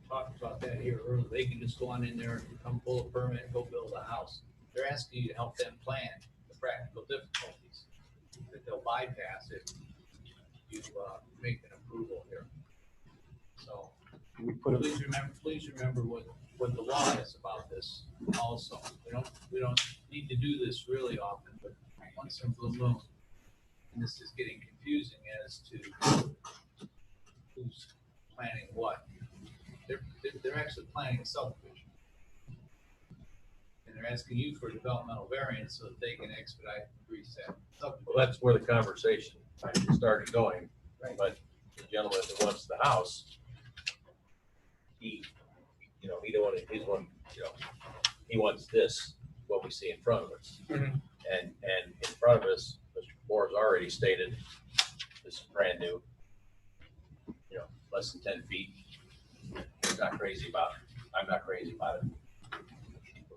talked about that here earlier. They can just go on in there and come pull a permit and go build a house. They're asking you to help them plan the practical difficulties that they'll bypass if you make an approval here. So please remember what the law is about this also. We don't need to do this really often, but once in a blue moon. And this is getting confusing as to who's planning what. They're actually planning a subdivision. And they're asking you for a developmental variance so that they can expedite and grease that subdivision. Well, that's where the conversation started going, but the gentleman that wants the house, he wants this, what we see in front of us. Mhm. And in front of us, Mr. Moore's already stated, this is brand new, less than 10 feet. He's not crazy about it. I'm not crazy about it.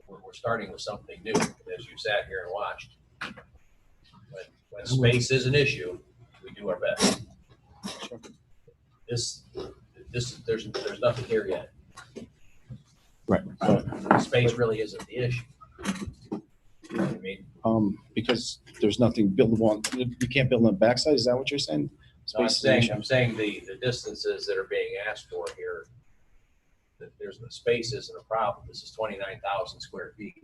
We're starting with something new, as you sat here and watched. When space is an issue, we do our best. There's nothing here yet. Right. Space really isn't the issue. You know what I mean? Because there's nothing buildable on, you can't build on the backside, is that what you're saying? No, space is an issue. I'm saying the distances that are being asked for here, that there's, the space isn't a problem. This is 29,000 square feet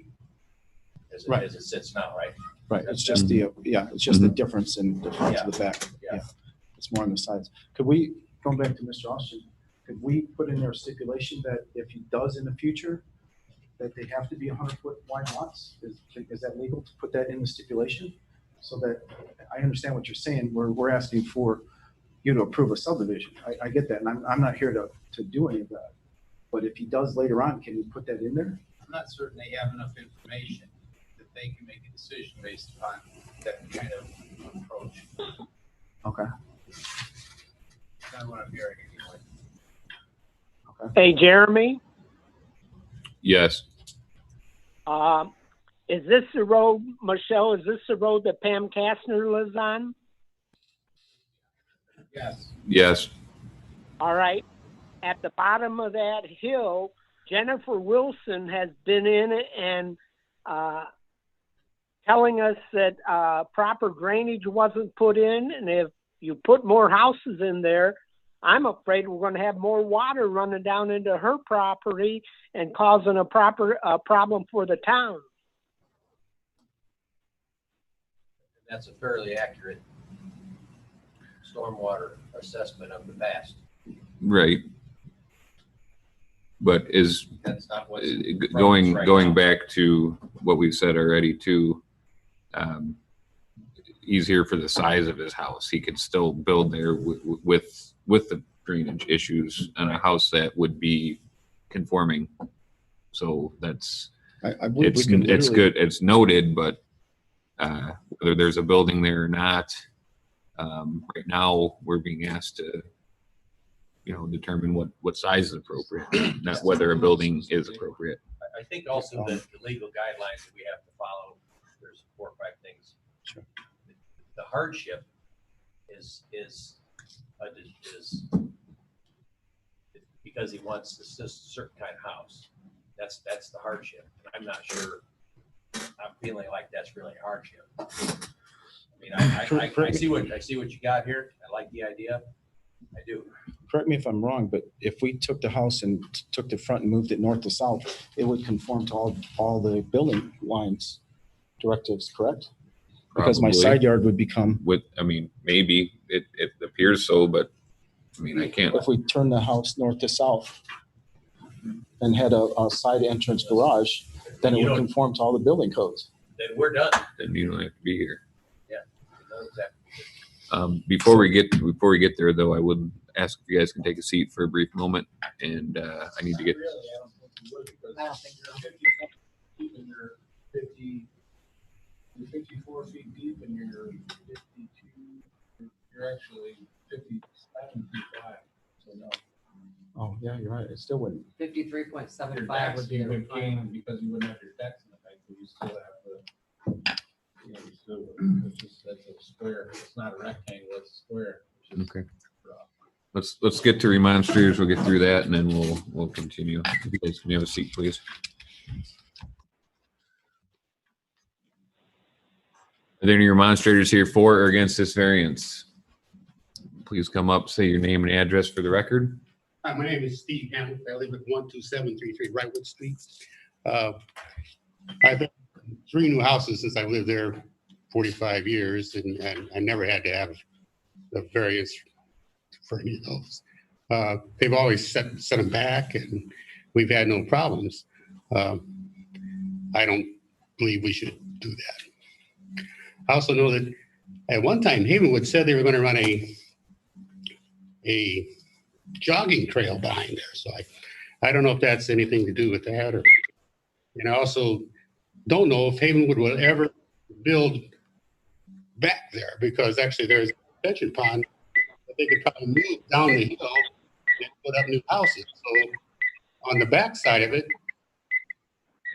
Right. as it sits now, right? Right, it's just the, it's just the difference in the front to the back. Yeah. It's more on the sides. Could we, going back to Mr. Austin, could we put in there a stipulation that if he does in the future, that they have to be 100-foot wide lots? Is that legal to put that in the stipulation? So that, I understand what you're saying, we're asking for you to approve a subdivision. I get that, and I'm not here to do any of that. But if he does later on, can you put that in there? I'm not certain they have enough information that they can make a decision based upon that kind of approach. Okay. That's not what I'm hearing anyway. Hey, Jeremy, Yes. is this the road, Michelle, is this the road that Pam Kastner lives on? Yes. Yes. All right. At the bottom of that hill, Jennifer Wilson has been in it and telling us that proper drainage wasn't put in. And if you put more houses in there, I'm afraid we're going to have more water running down into her property and causing a problem for the town. That's a fairly accurate stormwater assessment of the past. Right. But That's not what's going right going now. back to what we've said already too, he's here for the size of his house. He could still build there with the drainage issues on a house that would be conforming. So that's I believe we it's can it's literally- good. It's noted, but whether there's a building there or not, right now we're being asked to, determine what size is appropriate, not whether a building is appropriate. I think also that the legal guidelines that we have to follow, there's 4 or 5 things. Sure. The hardship is because he wants this certain kind of house. That's the hardship. And I'm not sure, I'm feeling like that's really a hardship. I mean, I see what you got here. I like the idea. I do. Correct me if I'm wrong, but if we took the house and took the front and moved it north to south, it would conform to all the building lines directives, correct? Because my Probably. side yard would become, Maybe it appears so, but I can't. if we turn the house north to south and had a side entrance garage, then it You would don't- conform to all the building codes. Then we're done. Then you don't have to be here. Yeah. No, exactly. Before we get there, though, I would ask if you guys can take a seat for a brief moment, and I need to get. Really, I don't think you would, because I don't think so. 50 feet and you're 54 feet deep and you're 52, you're actually 57 feet wide, so no. Oh, yeah, you're right. It still wouldn't. 53.75 Your would decks be you the would requirement. gain because you wouldn't have your decks in the height, but you still have the, you still, that's a square, it's not a rectangle, it's a square. which is Okay. rough. Let's get to remonstrators. We'll get through that, and then we'll continue. If you guys can have a seat, please. Are there any remonstrators here for or against this variance? Please come up, say your name and address for the record. Hi, my name is Steve Hamilton. I live at 12733 Wrightwood Street. I've had 3 new houses since I lived there 45 years, and I never had to have the variance for any of those. They've always set them back, and we've had no problems. I don't believe we should do that. I also know that at one time, Havenwood said they were going to run a jogging trail behind there. So I don't know if that's anything to do with that. And I also don't know if Havenwood will ever build back there, because actually there's a retention pond that they could probably move down the hill and put up new houses. So on the back side of it,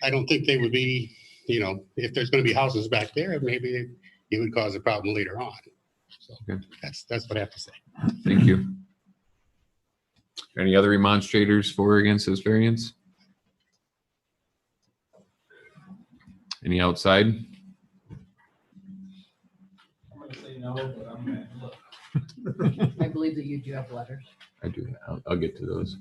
I don't think they would be, if there's going to be houses back there, maybe it would cause a problem later on. So that's what I have to say. Thank you. Any other remonstrators for or against this variance? Any outside? I'm gonna say no, but I'm gonna look. I believe that you do have letters. I do. I'll get to those.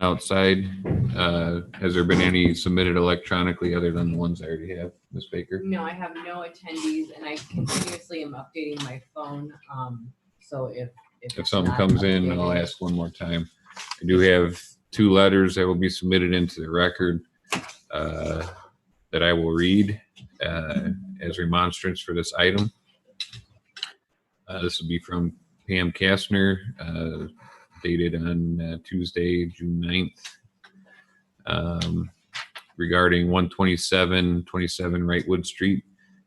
Outside, has there been any submitted electronically other than the ones I already have, Ms. Baker? No, I have no attendees and I continuously am updating my phone. So if If something comes in, I'll ask one more time. I do have 2 letters that will be submitted into the record that I will read as remonstrance for this item. This will be from Pam Kastner, dated on Tuesday, June 9th. Regarding 127 Wrightwood Street.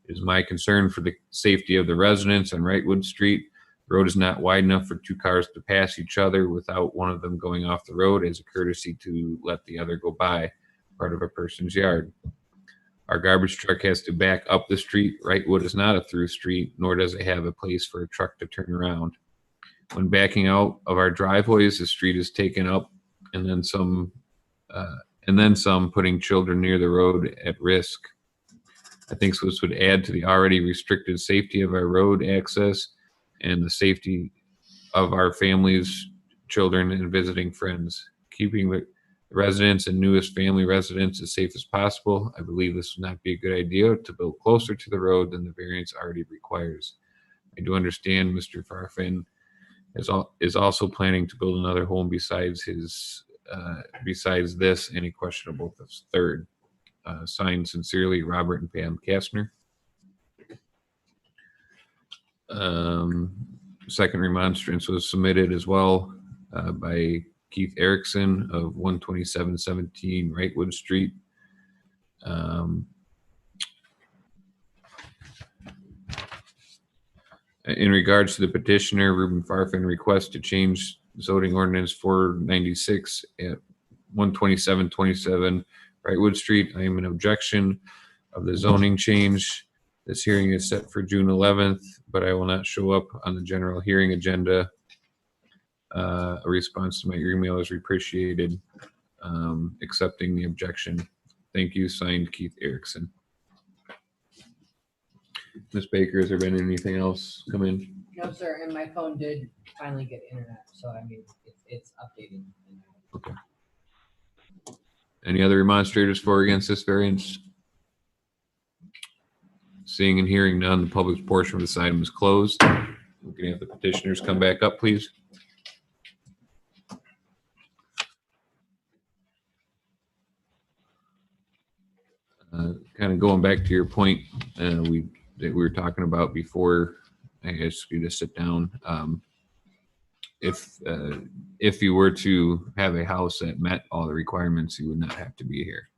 It is my concern for the safety of the residents on Wrightwood Street. The road is not wide enough for 2 cars to pass each other without one of them going off the road as a courtesy to let the other go by part of a person's yard. Our garbage truck has to back up the street. Wrightwood is not a through street, nor does it have a place for a truck to turn around. When backing out of our driveways, the street is taken up and then some, putting children near the road at risk. I think this would add to the already restricted safety of our road access and the safety of our families, children, and visiting friends. Keeping the residents and newest family residents as safe as possible, I believe this would not be a good idea to build closer to the road than the variance already requires. I do understand Mr. Farfan is also planning to build another home besides this, and he questioned about the third. Signed sincerely, Robert and Pam Kastner. Second remonstrance was submitted as well by Keith Erickson of 12717 Wrightwood Street. In regards to the petitioner, Ruben Farfan requests to change zoning ordinance 496 at 12727 Wrightwood Street. I am in objection of the zoning change. This hearing is set for June 11th, but I will not show up on the general hearing agenda. A response to my email is appreciated. Accepting the objection. Thank you. Signed, Keith Erickson. Ms. Baker, has there been anything else come in? No, sir, and my phone did finally get internet, so I mean, it's updating. Okay. Any other remonstrators for or against this variance? Seeing and hearing none, the public portion of this item is closed. We can have the petitioners come back up, please. Kind of going back to your point that we were talking about before, I guess you just sit down. If you were to have a house that met all the requirements, you would not have to be here.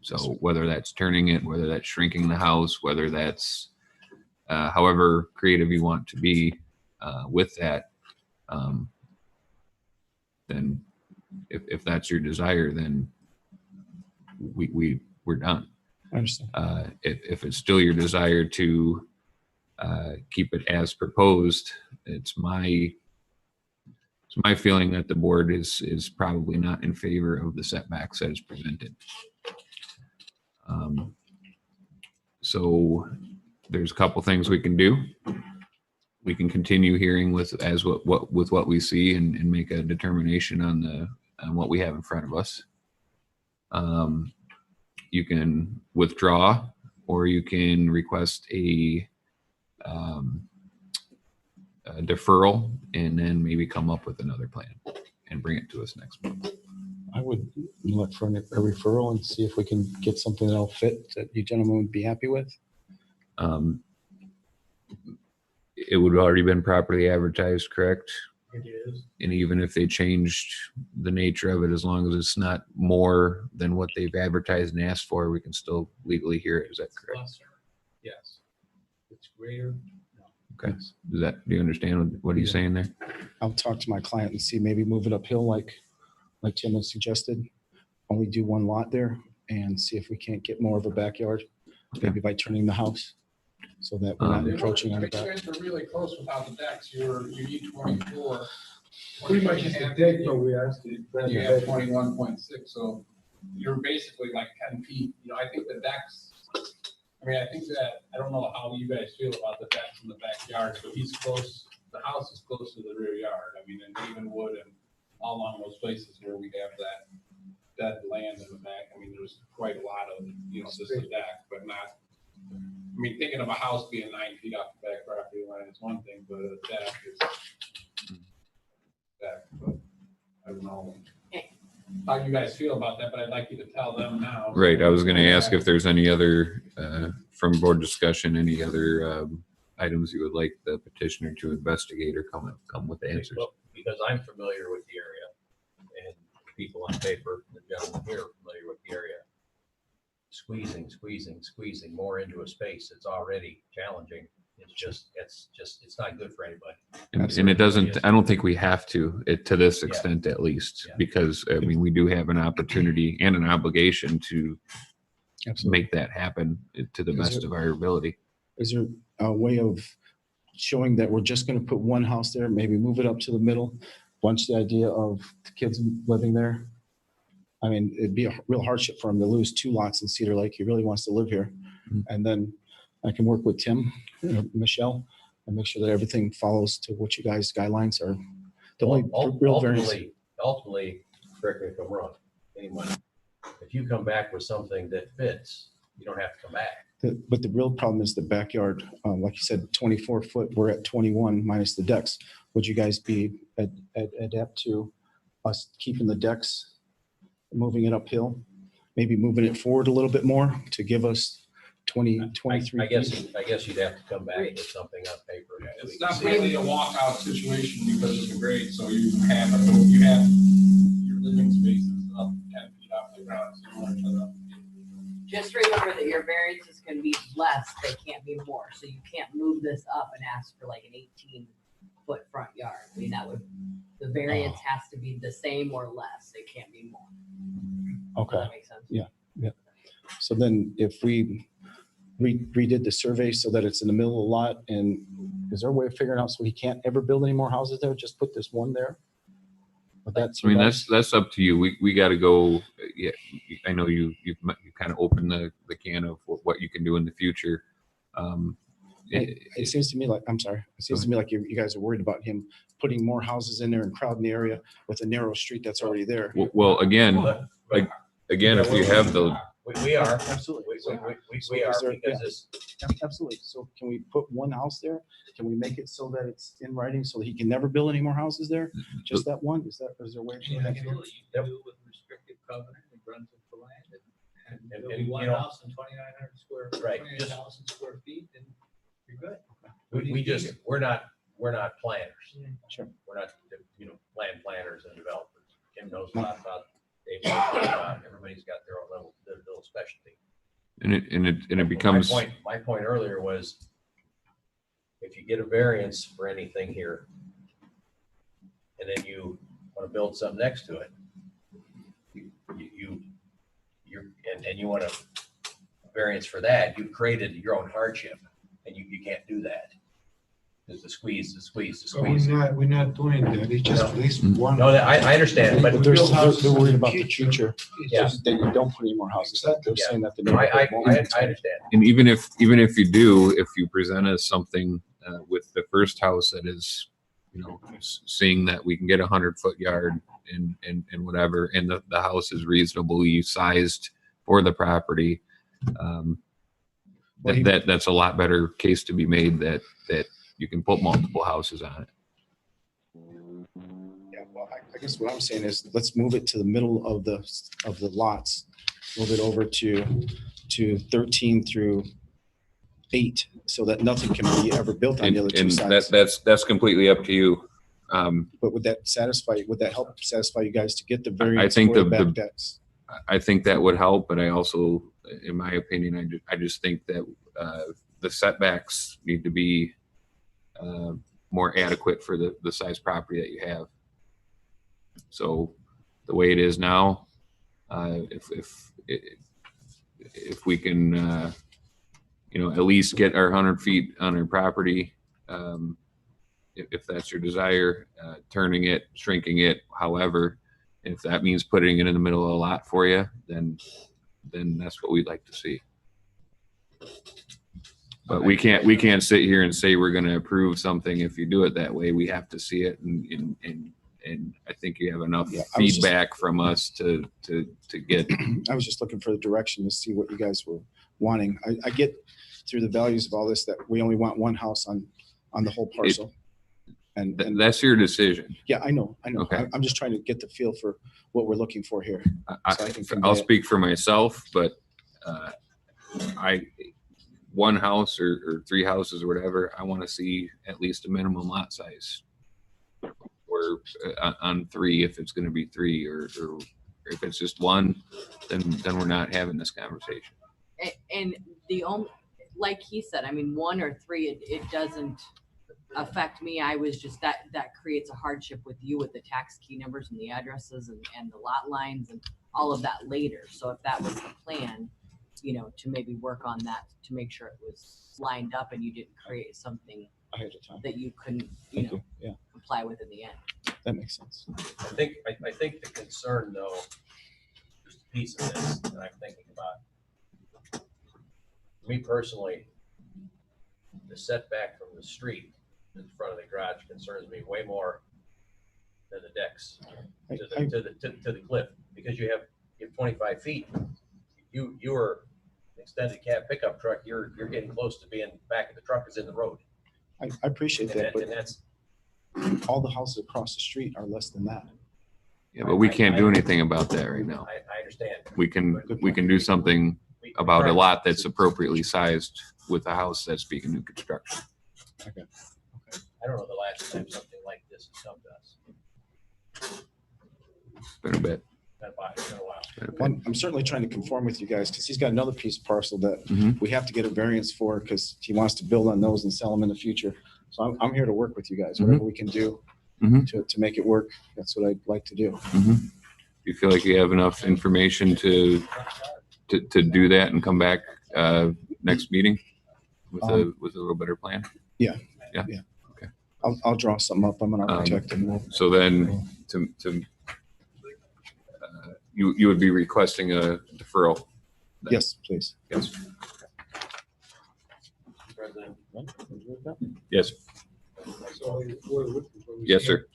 So whether that's turning it, whether that's shrinking the house, whether that's however creative you want to be with that, then if that's your desire, then we're done. I understand. If it's still your desire to keep it as proposed, it's my feeling that the board is probably not in favor of the setbacks that is presented. So there's a couple things we can do. We can continue hearing with what we see and make a determination on what we have in front of us. You can withdraw, or you can request a deferral and then maybe come up with another plan and bring it to us next month. I would look for a referral and see if we can get something that'll fit that you gentlemen would be happy with. It would have already been properly advertised, correct? It is. And even if they changed the nature of it, as long as it's not more than what they've advertised and asked for, we can still legally hear it. Is that correct? Lesser. Yes. It's greater. Okay. Do you understand what he's saying there? I'll talk to my client and see, maybe move it uphill like Tim has suggested. Only do one lot there and see if we can't get more of a backyard, maybe by turning the house so that we're not encroaching on the back. You guys were really close without the decks. You need 24. Pretty much just a deck, but we asked it. You have 21.6, so you're basically like 10 feet, you know, I think the decks, I mean, I think that, I don't know how you guys feel about the decks in the backyard, but he's close, the house is close to the rear yard. I mean, and Havenwood and all along those places where we have that dead land in the back. I mean, there's quite a lot of, you know, just a deck, but not, I mean, thinking of a house being 9 feet off the back property line is one thing, but a deck is deck, but I don't know how you guys feel about that, but I'd like you to tell them now. Right. I was going to ask if there's any other, from board discussion, any other items you would like the petitioner to investigate or come with answers. Well, because I'm familiar with the area and people on paper, the gentleman here are familiar with the area. Squeezing more into a space that's already challenging. It's not good for anybody. And it doesn't, I don't think we have to, to this extent at least, because I mean, we do have an opportunity and an obligation to make that happen to the best of our ability. Is there a way of showing that we're just going to put one house there, maybe move it up to the middle, bunch the idea of the kids living there? I mean, it'd be a real hardship for him to lose 2 lots in Cedar Lake. He really wants to live here. And then I can work with Tim, Michelle, and make sure that everything follows to what you guys' guidelines are. The only real variance. Ultimately, correct me if I'm wrong, anyone, if you come back with something that fits, you don't have to come back. But the real problem is the backyard. Like you said, 24 foot, we're at 21 minus the decks. Would you guys be adept to us keeping the decks, moving it uphill, maybe moving it forward a little bit more to give us 23 I guess you'd have to come back with something on paper. It's not really a walkout situation because of the grade, so you have your living spaces up 10 feet off the ground. So you want to Just remember that your variances can be less, they can't be more. So you can't move this up and ask for like an 18-foot front yard. I mean, the variance has to be the same or less. It can't be more. Okay. Does that make sense? Yeah. So then if we redid the survey so that it's in the middle of the lot, and is there a way of figuring out so he can't ever build any more houses there? Just put this one there? But I mean, that's up to you. We got to go. Yeah, I know you kind of opened the can of what you can do in the future. It seems to me like, I'm sorry, it seems to me like you guys are worried about him putting more houses in there and crowding the area with a narrow street that's already there. Well, again, if you have the. We are. Absolutely. We are because it's. Absolutely. So can we put one house there? Can we make it so that it's in writing so that he can never build any more houses there? Just that one? Is there a way to do that? You do with restrictive covenant and runs with the land and build one you know, house in 2,900 square, right, 28,000 square feet, and you're good. We're not planners. Sure. We're not, land planners and developers. Kim knows a lot about, Dave knows a lot about, everybody's got their own little specialty. And it becomes. My point earlier was, if you get a variance for anything here, and then you want to build something next to it, and you want a variance for that, you've created your own hardship, and you can't do that. There's the squeeze. We're not doing that. It's just at least one. No, I understand, but they're worried about the future. Yeah. That you don't put any more houses. They're saying that the I understand. And even if you do, if you present us something with the first house that is, seeing that we can get 100-foot yard and whatever, and the house is reasonably sized for the property, that's a lot better case to be made that you can put multiple houses on it. Yeah, well, I guess what I'm saying is let's move it to the middle of the lots, move it over to 13 through 8, so that nothing can be ever built on the other two sides. That's completely up to you. But would that help satisfy you guys to get the variance? I think for the back decks? I think that would help, but I also, in my opinion, I just think that the setbacks need to be more adequate for the size property that you have. So the way it is now, if we can, at least get our 100 feet on our property, if that's your desire, turning it, shrinking it, however, if that means putting it in the middle of a lot for you, then that's what we'd like to see. But we can't sit here and say we're going to approve something if you do it that way. We have to see it, and I think you have enough feedback from us to get. I was just looking for the direction to see what you guys were wanting. I get through the values of all this that we only want one house on the whole parcel. And that's your decision. Yeah, I know. Okay. I'm just trying to get the feel for what we're looking for here. I'll speak for myself, but one house or 3 houses or whatever, I want to see at least a minimum lot size, or on 3 if it's going to be 3, or if it's just 1, then we're not having this conversation. And the only, like he said, I mean, 1 or 3, it doesn't affect me. I was just that creates a hardship with you with the tax key numbers and the addresses and the lot lines and all of that later. So if that was the plan, to maybe work on that to make sure it was lined up and you didn't create something ahead of time that you couldn't, comply with in the end. That makes sense. I think the concern, though, there's a piece of this that I'm thinking about. Me personally, the setback from the street in front of the garage concerns me way more than the decks to the cliff, because you have 25 feet. You are an extended cab pickup truck. You're getting close to being back of the truck is in the road. I appreciate that, but and that's all the houses across the street are less than that. Yeah, but we can't do anything about that right now. I understand. We can do something about a lot that's appropriately sized with a house that's being new construction. Okay. I don't know the last time something like this has come to us. It's been a bit. It's been a while. Well, I'm certainly trying to conform with you guys because he's got another piece of parcel that we have to get a variance for because he wants to build on those and sell them in the future. So I'm here to work with you guys, whatever we can do to make it work. That's what I'd like to do. You feel like you have enough information to do that and come back next meeting with a little better plan? Yeah. Okay. I'll draw something up. I'm an architect. So then you would be requesting a deferral? Then? Yes, please. Yes. President. Yes. So Yes, sir.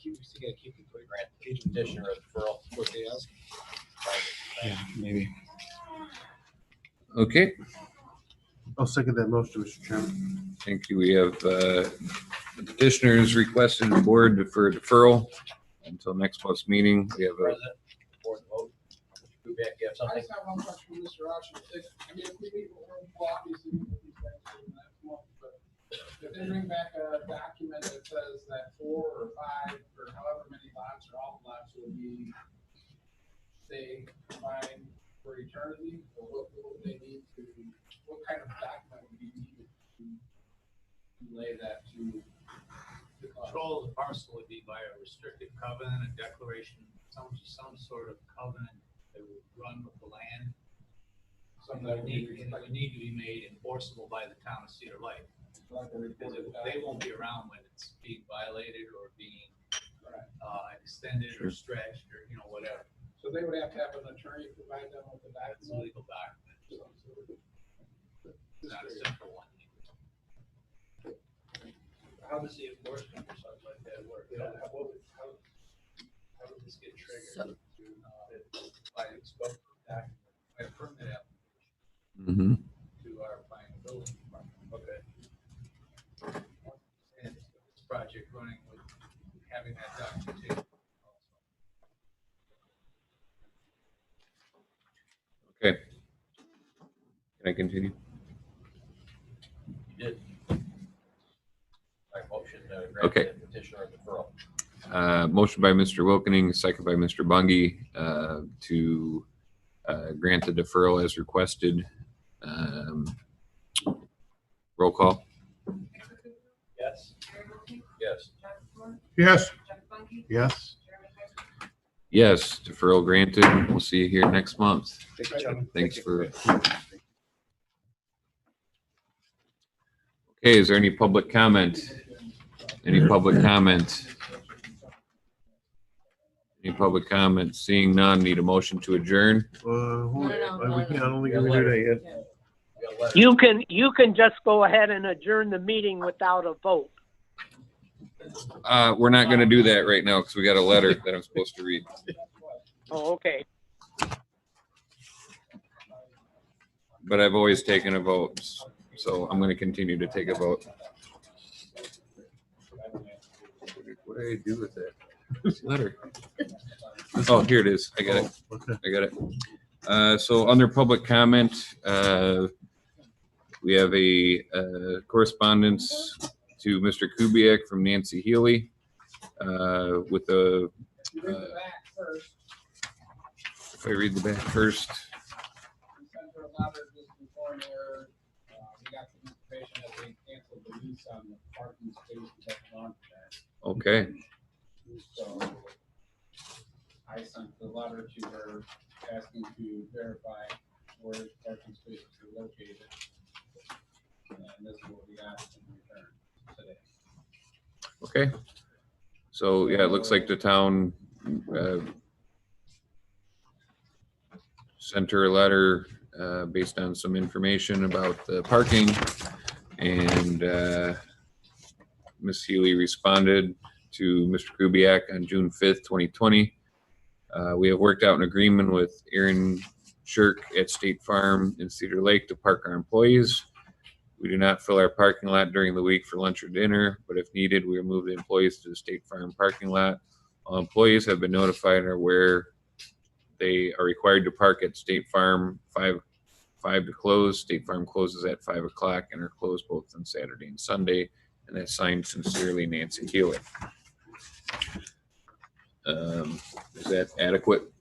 Grant petitioner a deferral. What they ask. Yeah, maybe. Okay. I'll second that motion, Mr. Chairman. Thank you. We have the petitioners requesting the board for a deferral until next month's meeting. We have a President, board vote. Kubiak, you have I something? just have one question for Mr. Archer. If we meet, we'll obviously meet with these guys for the next month, but if they bring back a document that says that 4 or 5 or however many lots or all lots will be, say, combined for eternity, or what would they need to, what kind of document would be needed to lay that to? Control of the parcel would be by a restricted covenant, a declaration, some sort of covenant that would run with the land. Something that would need to be made enforceable by the town of Cedar Lake. Because they won't be around when it's being violated or being extended or stretched or, whatever. So they would have to have an attorney provide them with the That's a document. legal document. It's not a simple one. How does the enforcement or something like that work? How would this get triggered? By a scope document, by a permit application to our planning and building department. Okay. And this project running with having that documentation. Okay. Can I continue? You did. My motion to grant Okay. the petitioner a deferral. Motion by Mr. Wilkening, second by Mr. Bungie, to grant the deferral as requested. Roll call. Yes. Yes. Yes. Yes. Yes, deferral granted. We'll see you here next month. Thank you, gentlemen. Thanks for. Okay, is there any public comment? Any public comment? Any public comments? Seeing none, need a motion to adjourn. We can't, I don't think we can do that yet. You can just go ahead and adjourn the meeting without a vote. We're not gonna do that right now because we got a letter that I'm supposed to read. Oh, okay. But I've always taken a vote, so I'm gonna continue to take a vote. What did I do with that? Letter. Oh, here it is. I got it. I got it. So under public comment, we have a correspondence to Mr. Kubiak from Nancy Healy with a. If I read the back first. Okay. So I sent the letter to her asking to verify where the parking spaces are located. And this is what we got in return today. Okay. So yeah, it looks like the town sent her a letter based on some information about the parking, and Ms. Healy responded to Mr. Kubiak on June 5th, 2020. We have worked out an agreement with Aaron Shirk at State Farm in Cedar Lake to park our employees. We do not fill our parking lot during the week for lunch or dinner, but if needed, we will move the employees to the State Farm parking lot. All employees have been notified and are aware they are required to park at State Farm 5 to close. State Farm closes at 5 o'clock and are closed both on Saturday and Sunday. And that's signed sincerely, Nancy Healy. Is that adequate?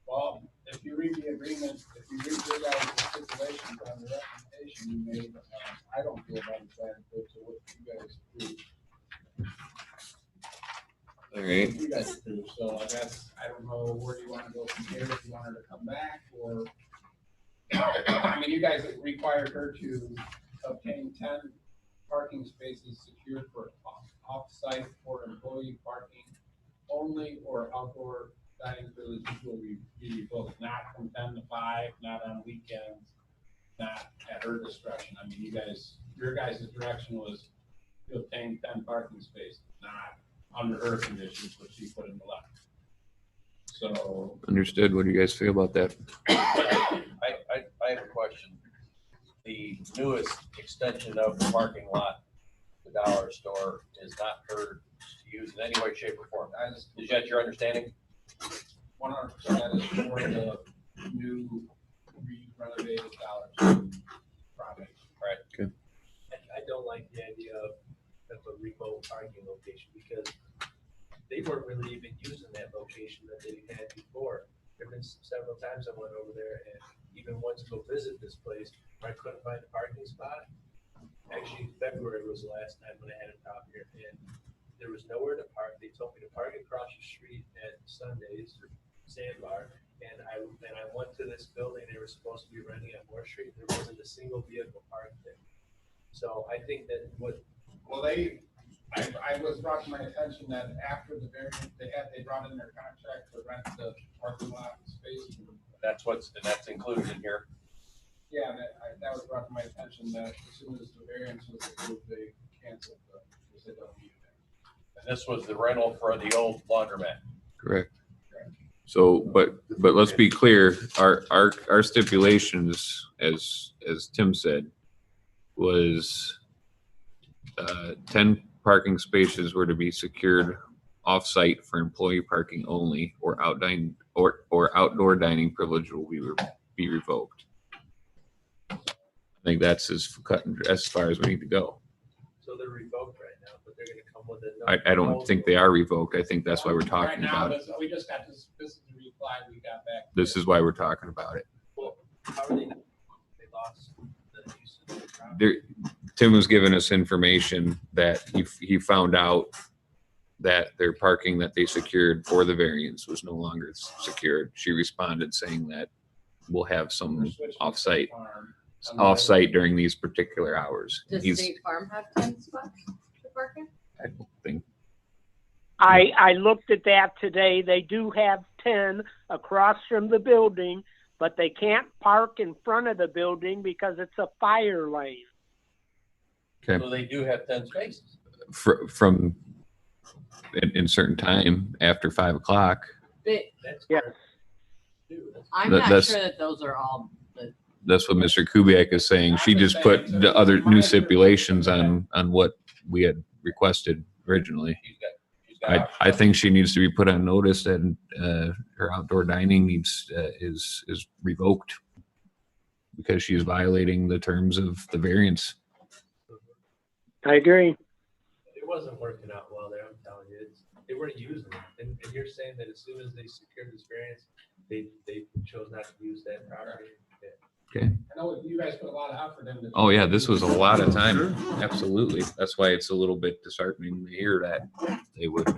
Well, if you read the agreement, if you read your guys' stipulations on the recommendation you made, I don't feel that it's adequate to what you guys do. All right. You guys do, so that's, I don't know where you want to go from here, if you want her to come back, or, I mean, you guys required her to obtain 10 parking spaces secured for off-site for employee parking only, or outdoor dining privileges will be revoked, not from 10 to 5, not on weekends, not at her discretion. I mean, you guys, your guys' direction was to obtain 10 parking spaces, not under her conditions, which she put in the letter. So. Understood. What do you guys feel about that? I have a question. The newest extension of the parking lot, the dollar store, is not heard to use in any way, shape, or form. Is that your understanding? 100% is for the new renovated dollar store project. Right. Okay. I don't like the idea of a remote parking location because they weren't really even using that location that they had before. There have been several times I went over there and even went to go visit this place where I couldn't find a parking spot. Actually, February was the last time when I had a top here, and there was nowhere to park. They told me to park across the street at Sundays or Sandbar, and I went to this building they were supposed to be renting on Moore Street. There wasn't a single vehicle parked there. So I think that I was brought to my attention that after the variance, they brought in their contract to rent the parking lot space. That's included in here. Yeah, that was brought to my attention that as soon as the variance was approved, they canceled because they don't need it. And this was the rental for the old laundromat. Correct. So, but let's be clear, our stipulations, as Tim said, was 10 parking spaces were to be secured off-site for employee parking only, or outdoor dining privilege will be revoked. I think that's as far as we need to go. So they're revoked right now, but they're gonna come with it. I don't think they are revoked. I think that's why we're talking about it. We just got this is the reply we got back. This is why we're talking about it. Well, how are they lost the use of the property? Tim was giving us information that he found out that their parking that they secured for the variance was no longer secured. She responded saying that we'll have some off-site during these particular hours. Does State Farm have 10 spots to park in? I don't think. I looked at that today. They do have 10 across from the building, but they can't park in front of the building because it's a fire lane. Okay. So they do have 10 spaces. From in certain time after 5 o'clock. Yes. I'm That- not that's- sure that those are all, That's what Mr. Kubiak is saying. She just put the other new stipulations on what we had requested originally. I think she needs to be put on notice that her outdoor dining needs is revoked because she is violating the terms of the variance. I agree. It wasn't working out well there, I'm telling you. They weren't using it. And you're saying that as soon as they secured this variance, they chose not to use that property. Okay. I know you guys put a lot of effort into. Oh yeah, this was a lot of time. Absolutely. That's why it's a little bit disheartening to hear that they would,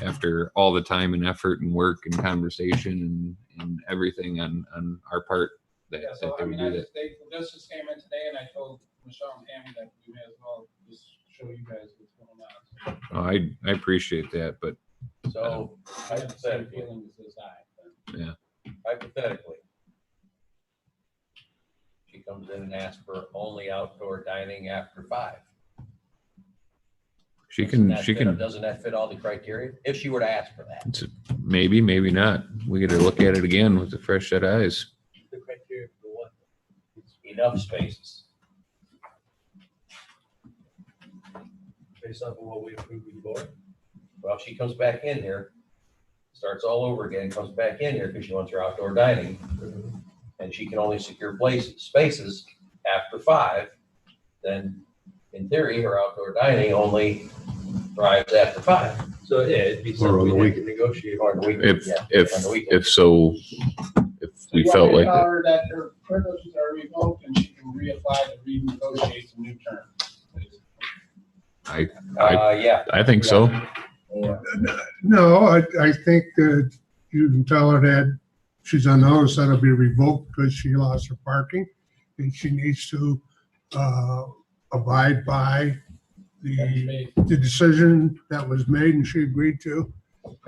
after all the time and effort and work and conversation and everything on our part, that, Yeah, that so they I would mean, do that. this just came in today and I told Michelle and Tammy that we may as well just show you guys what's going on. Oh, I appreciate that, but So I have the same hypothetically, feelings as I. yeah. hypothetically, she comes in and asks for only outdoor dining after 5. She Doesn't can, that fit- Doesn't that fit all the criteria? If she were to ask for that. maybe, maybe not. We got to look at it again with a fresh set of eyes. The criteria for what? Enough spaces. Based off of what we approved before. Well, she comes back in here, starts all over again, comes back in here because she wants her outdoor dining. And she can only secure spaces after 5, then in theory, her outdoor dining only thrives after 5. So yeah, it'd be Or on something the we weekend. have to negotiate. Or on the weekend, If on the weekend. if so, if we felt like tell that. her that her privileges are revoked and she can reapply to renegotiate some new terms. Yeah. I think so. No, I think that you can tell her that she's on notice that it'll be revoked because she lost her parking and she needs to abide by the decision that was made and she agreed to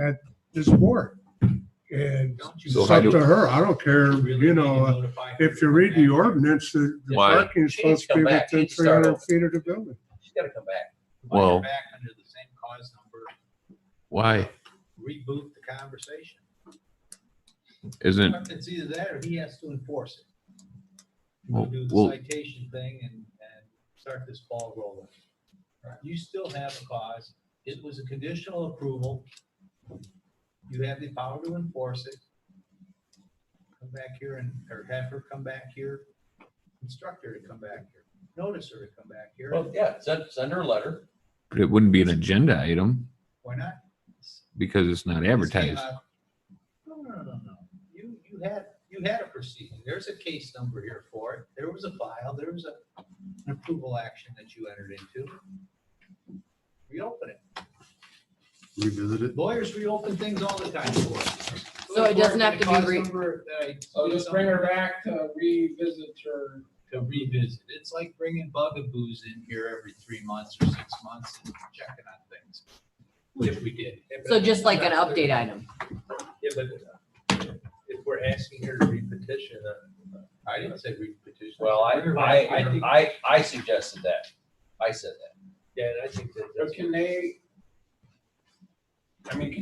at this board. And it's So how up do- to her. I don't care, you know, if you read the ordinance, the Why? parking is She needs supposed to to be come back. She within needs to start 300 over. feet of the building. She's got to come back. Well, Back under the same cause number, why reboot the conversation. isn't? It's either that or he has to enforce it. Well, Do the well, citation thing and start this ball rolling. You still have a cause. It was a conditional approval. You have the power to enforce it. Come back here or have her come back here, instruct her to come back here, notice her to come back here. Well, yeah, send her a letter. but it wouldn't be an agenda item Why not? because it's not advertised. No. You had a proceeding. There's a case number here for it. There was a file. There was an approval action that you entered into. Reopen it. Revisit it. Lawyers reopen things all the time for us. So it doesn't have to be Cause re- number that I So did just bring her something back to revisit her. To revisit. It's like bringing bugaboos in here every 3 months or 6 months and checking on things. If we did. so just like an update item. Yeah, but if we're asking her to repetition, I didn't say repetition. Well, I suggested that. I said that. yeah, and I think that But that's. can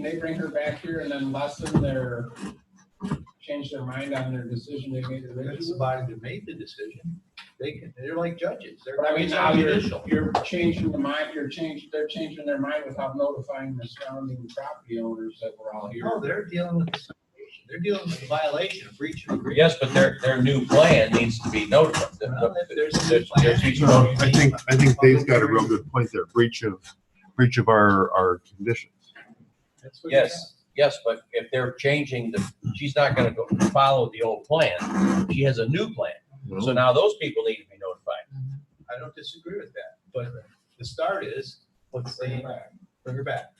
they bring her back here and then lessen their, change their mind on their decision they made That's originally? the body that made the decision. They're like judges. They're But I mean, now judicial. you're changing the mind, they're changing their mind without notifying the surrounding property owners that we're all here. No, they're dealing with the situation. They're dealing with a violation, a breach of agreement. Yes, but their new plan needs to be notified. Well, if there's a There's- plan- there's each No, one. I think Dave's got a real good point there. Breach of our conditions. That's what you Yes, but if they're changing she's not gonna go follow the old plan. She has a new plan. So now those people need to be notified. I don't disagree with that, but the start is, let's say, bring her back.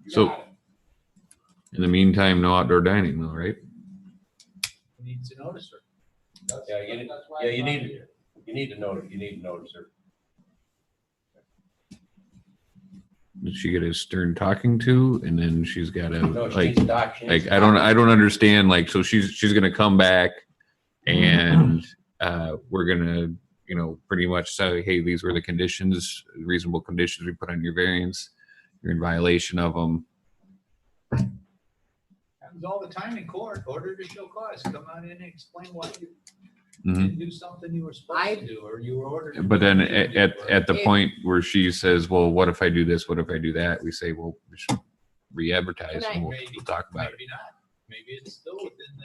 So in the meantime, no outdoor dining though, right? Needs to notice her. Yeah, you need to notice her. Did she get a stern talking to, and then she's got to No, she like, needs to doc- she needs like to I don't understand. Like, so she's gonna come back, and we're gonna, you know, pretty much say, hey, these were the conditions, reasonable conditions we put on your variance. You're in violation of them. Happens all the time in court, order to show cause, come on in and explain why you Mhm. didn't do something you were supposed to do, or you were ordered. to But do then what you didn't do, or- at the point where she says, well, what if I do this? What if I do that? We say, well, we should re-advertise and we'll talk about it. Maybe not, maybe it's still within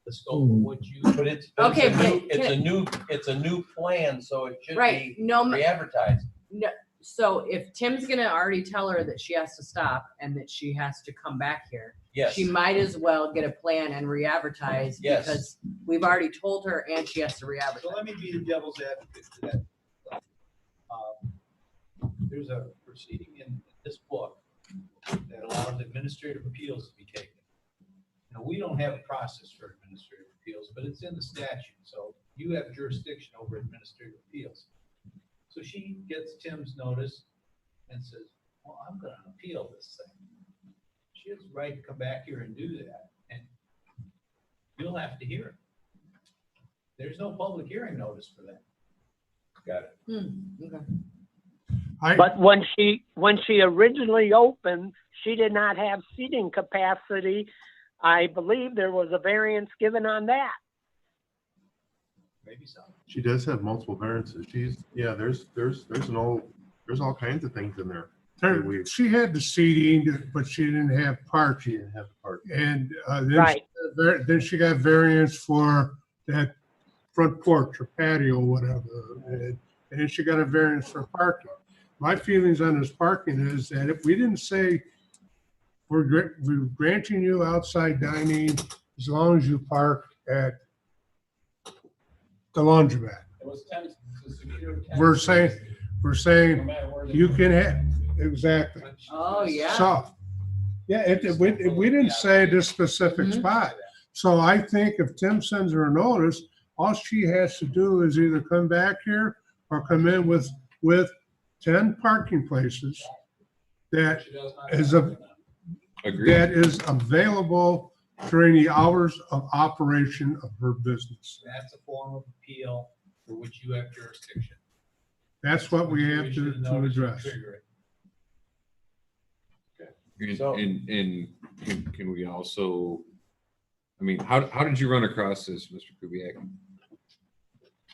the scope of what you. But it's Okay, a new, but it's a new plan, so it should Right, be no, re-advertised. no, so if Tim's gonna already tell her that she has to stop and that she has to come back here, Yes. she might as well get a plan and re-advertise Yes. because we've already told her and she has to So re-advertise. let me be the devil's advocate to that. There's a proceeding in this book that allows administrative appeals to be taken. Now, we don't have a process for administrative appeals, but it's in the statute, so you have jurisdiction over administrative appeals. So she gets Tim's notice and says, well, I'm gonna appeal this thing. She has the right to come back here and do that, and you'll have to hear it. There's no public hearing notice for that. Got it. Okay. But when she originally opened, she did not have seating capacity. I believe there was a variance given on that. Maybe so. She does have multiple variances. There's all kinds of things in there. She had the seating, but she didn't have parking. She didn't have the part. And Right. then she got variance for that front porch or patio, whatever. And then she got a variance for parking. My feelings on this parking is that if we didn't say we're granting you outside dining as long as you park at the laundromat. It was 10, it's either 10. We're saying No matter where they you go. can have, exactly. Oh, yeah. So, yeah, we didn't say this specific spot. So I think if Tim sends her a notice, all she has to do is either come back here or come in with 10 parking places that She does not is have Agreed. that is available during the hours of operation of her business. That's a form of appeal for which you have jurisdiction. That's what we have Issue the to notice, you address. trigger it. And can we also, I mean, how did you run across this, Mr. Kubiak?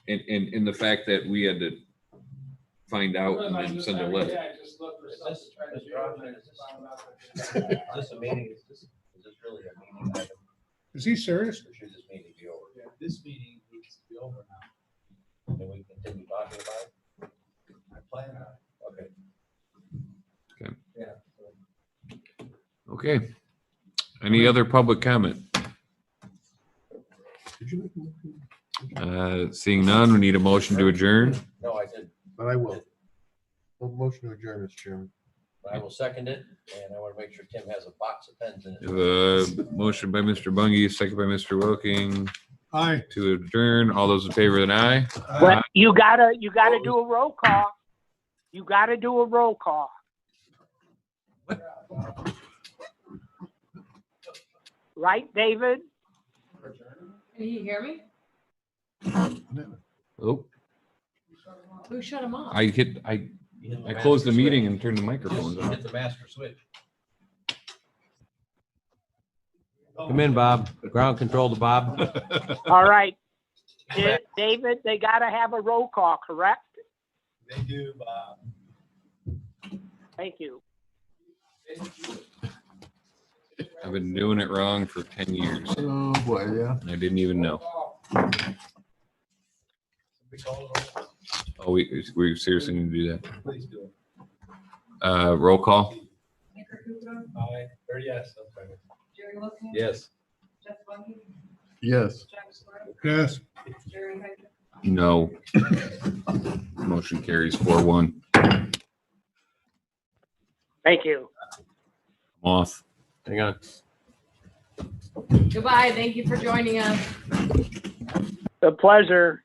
And the fact that we had to find out and then send a letter. Yeah, just look for something to try to do, and I just found out that- Is this a meeting, is this really a meeting item, Is he serious? or should this meeting be over? Yeah, this meeting needs to be over now. Can we continue talking about it? I plan on it. Okay. Okay. Yeah. Okay. Any other public comment? Did you make a motion? Seeing none, we need a motion to adjourn. No, I did. But I will. Motion to adjourn, Mr. Chairman. I will second it, and I want to make sure Tim has a box of pens in We have a motion by Mr. Bungie, second by Mr. Wilking Aye. to adjourn. All those in favor, then aye. But you gotta do a roll call. You gotta do a roll call. Right, David? Can you hear me? Oh, Who shut him off? I closed the meeting and turned the microphones You off. hit the master switch. Come in, Bob. Ground control to Bob. All right. David, they gotta have a roll call, correct? They do, Bob. Thank you. I've been doing it wrong for 10 years. Oh, boy, yeah. And I didn't even know. We call it roll. Oh, we seriously need to do that. Please do it. Roll call. Aye, or yes, okay. Jerry Wilson? Yes. Jeff Bungie? Yes. Jack Squire? Yes. Jerry Hayden? No. Motion carries 4-1. Thank you. I'm off. Hang on. Goodbye. Thank you for joining us. A pleasure.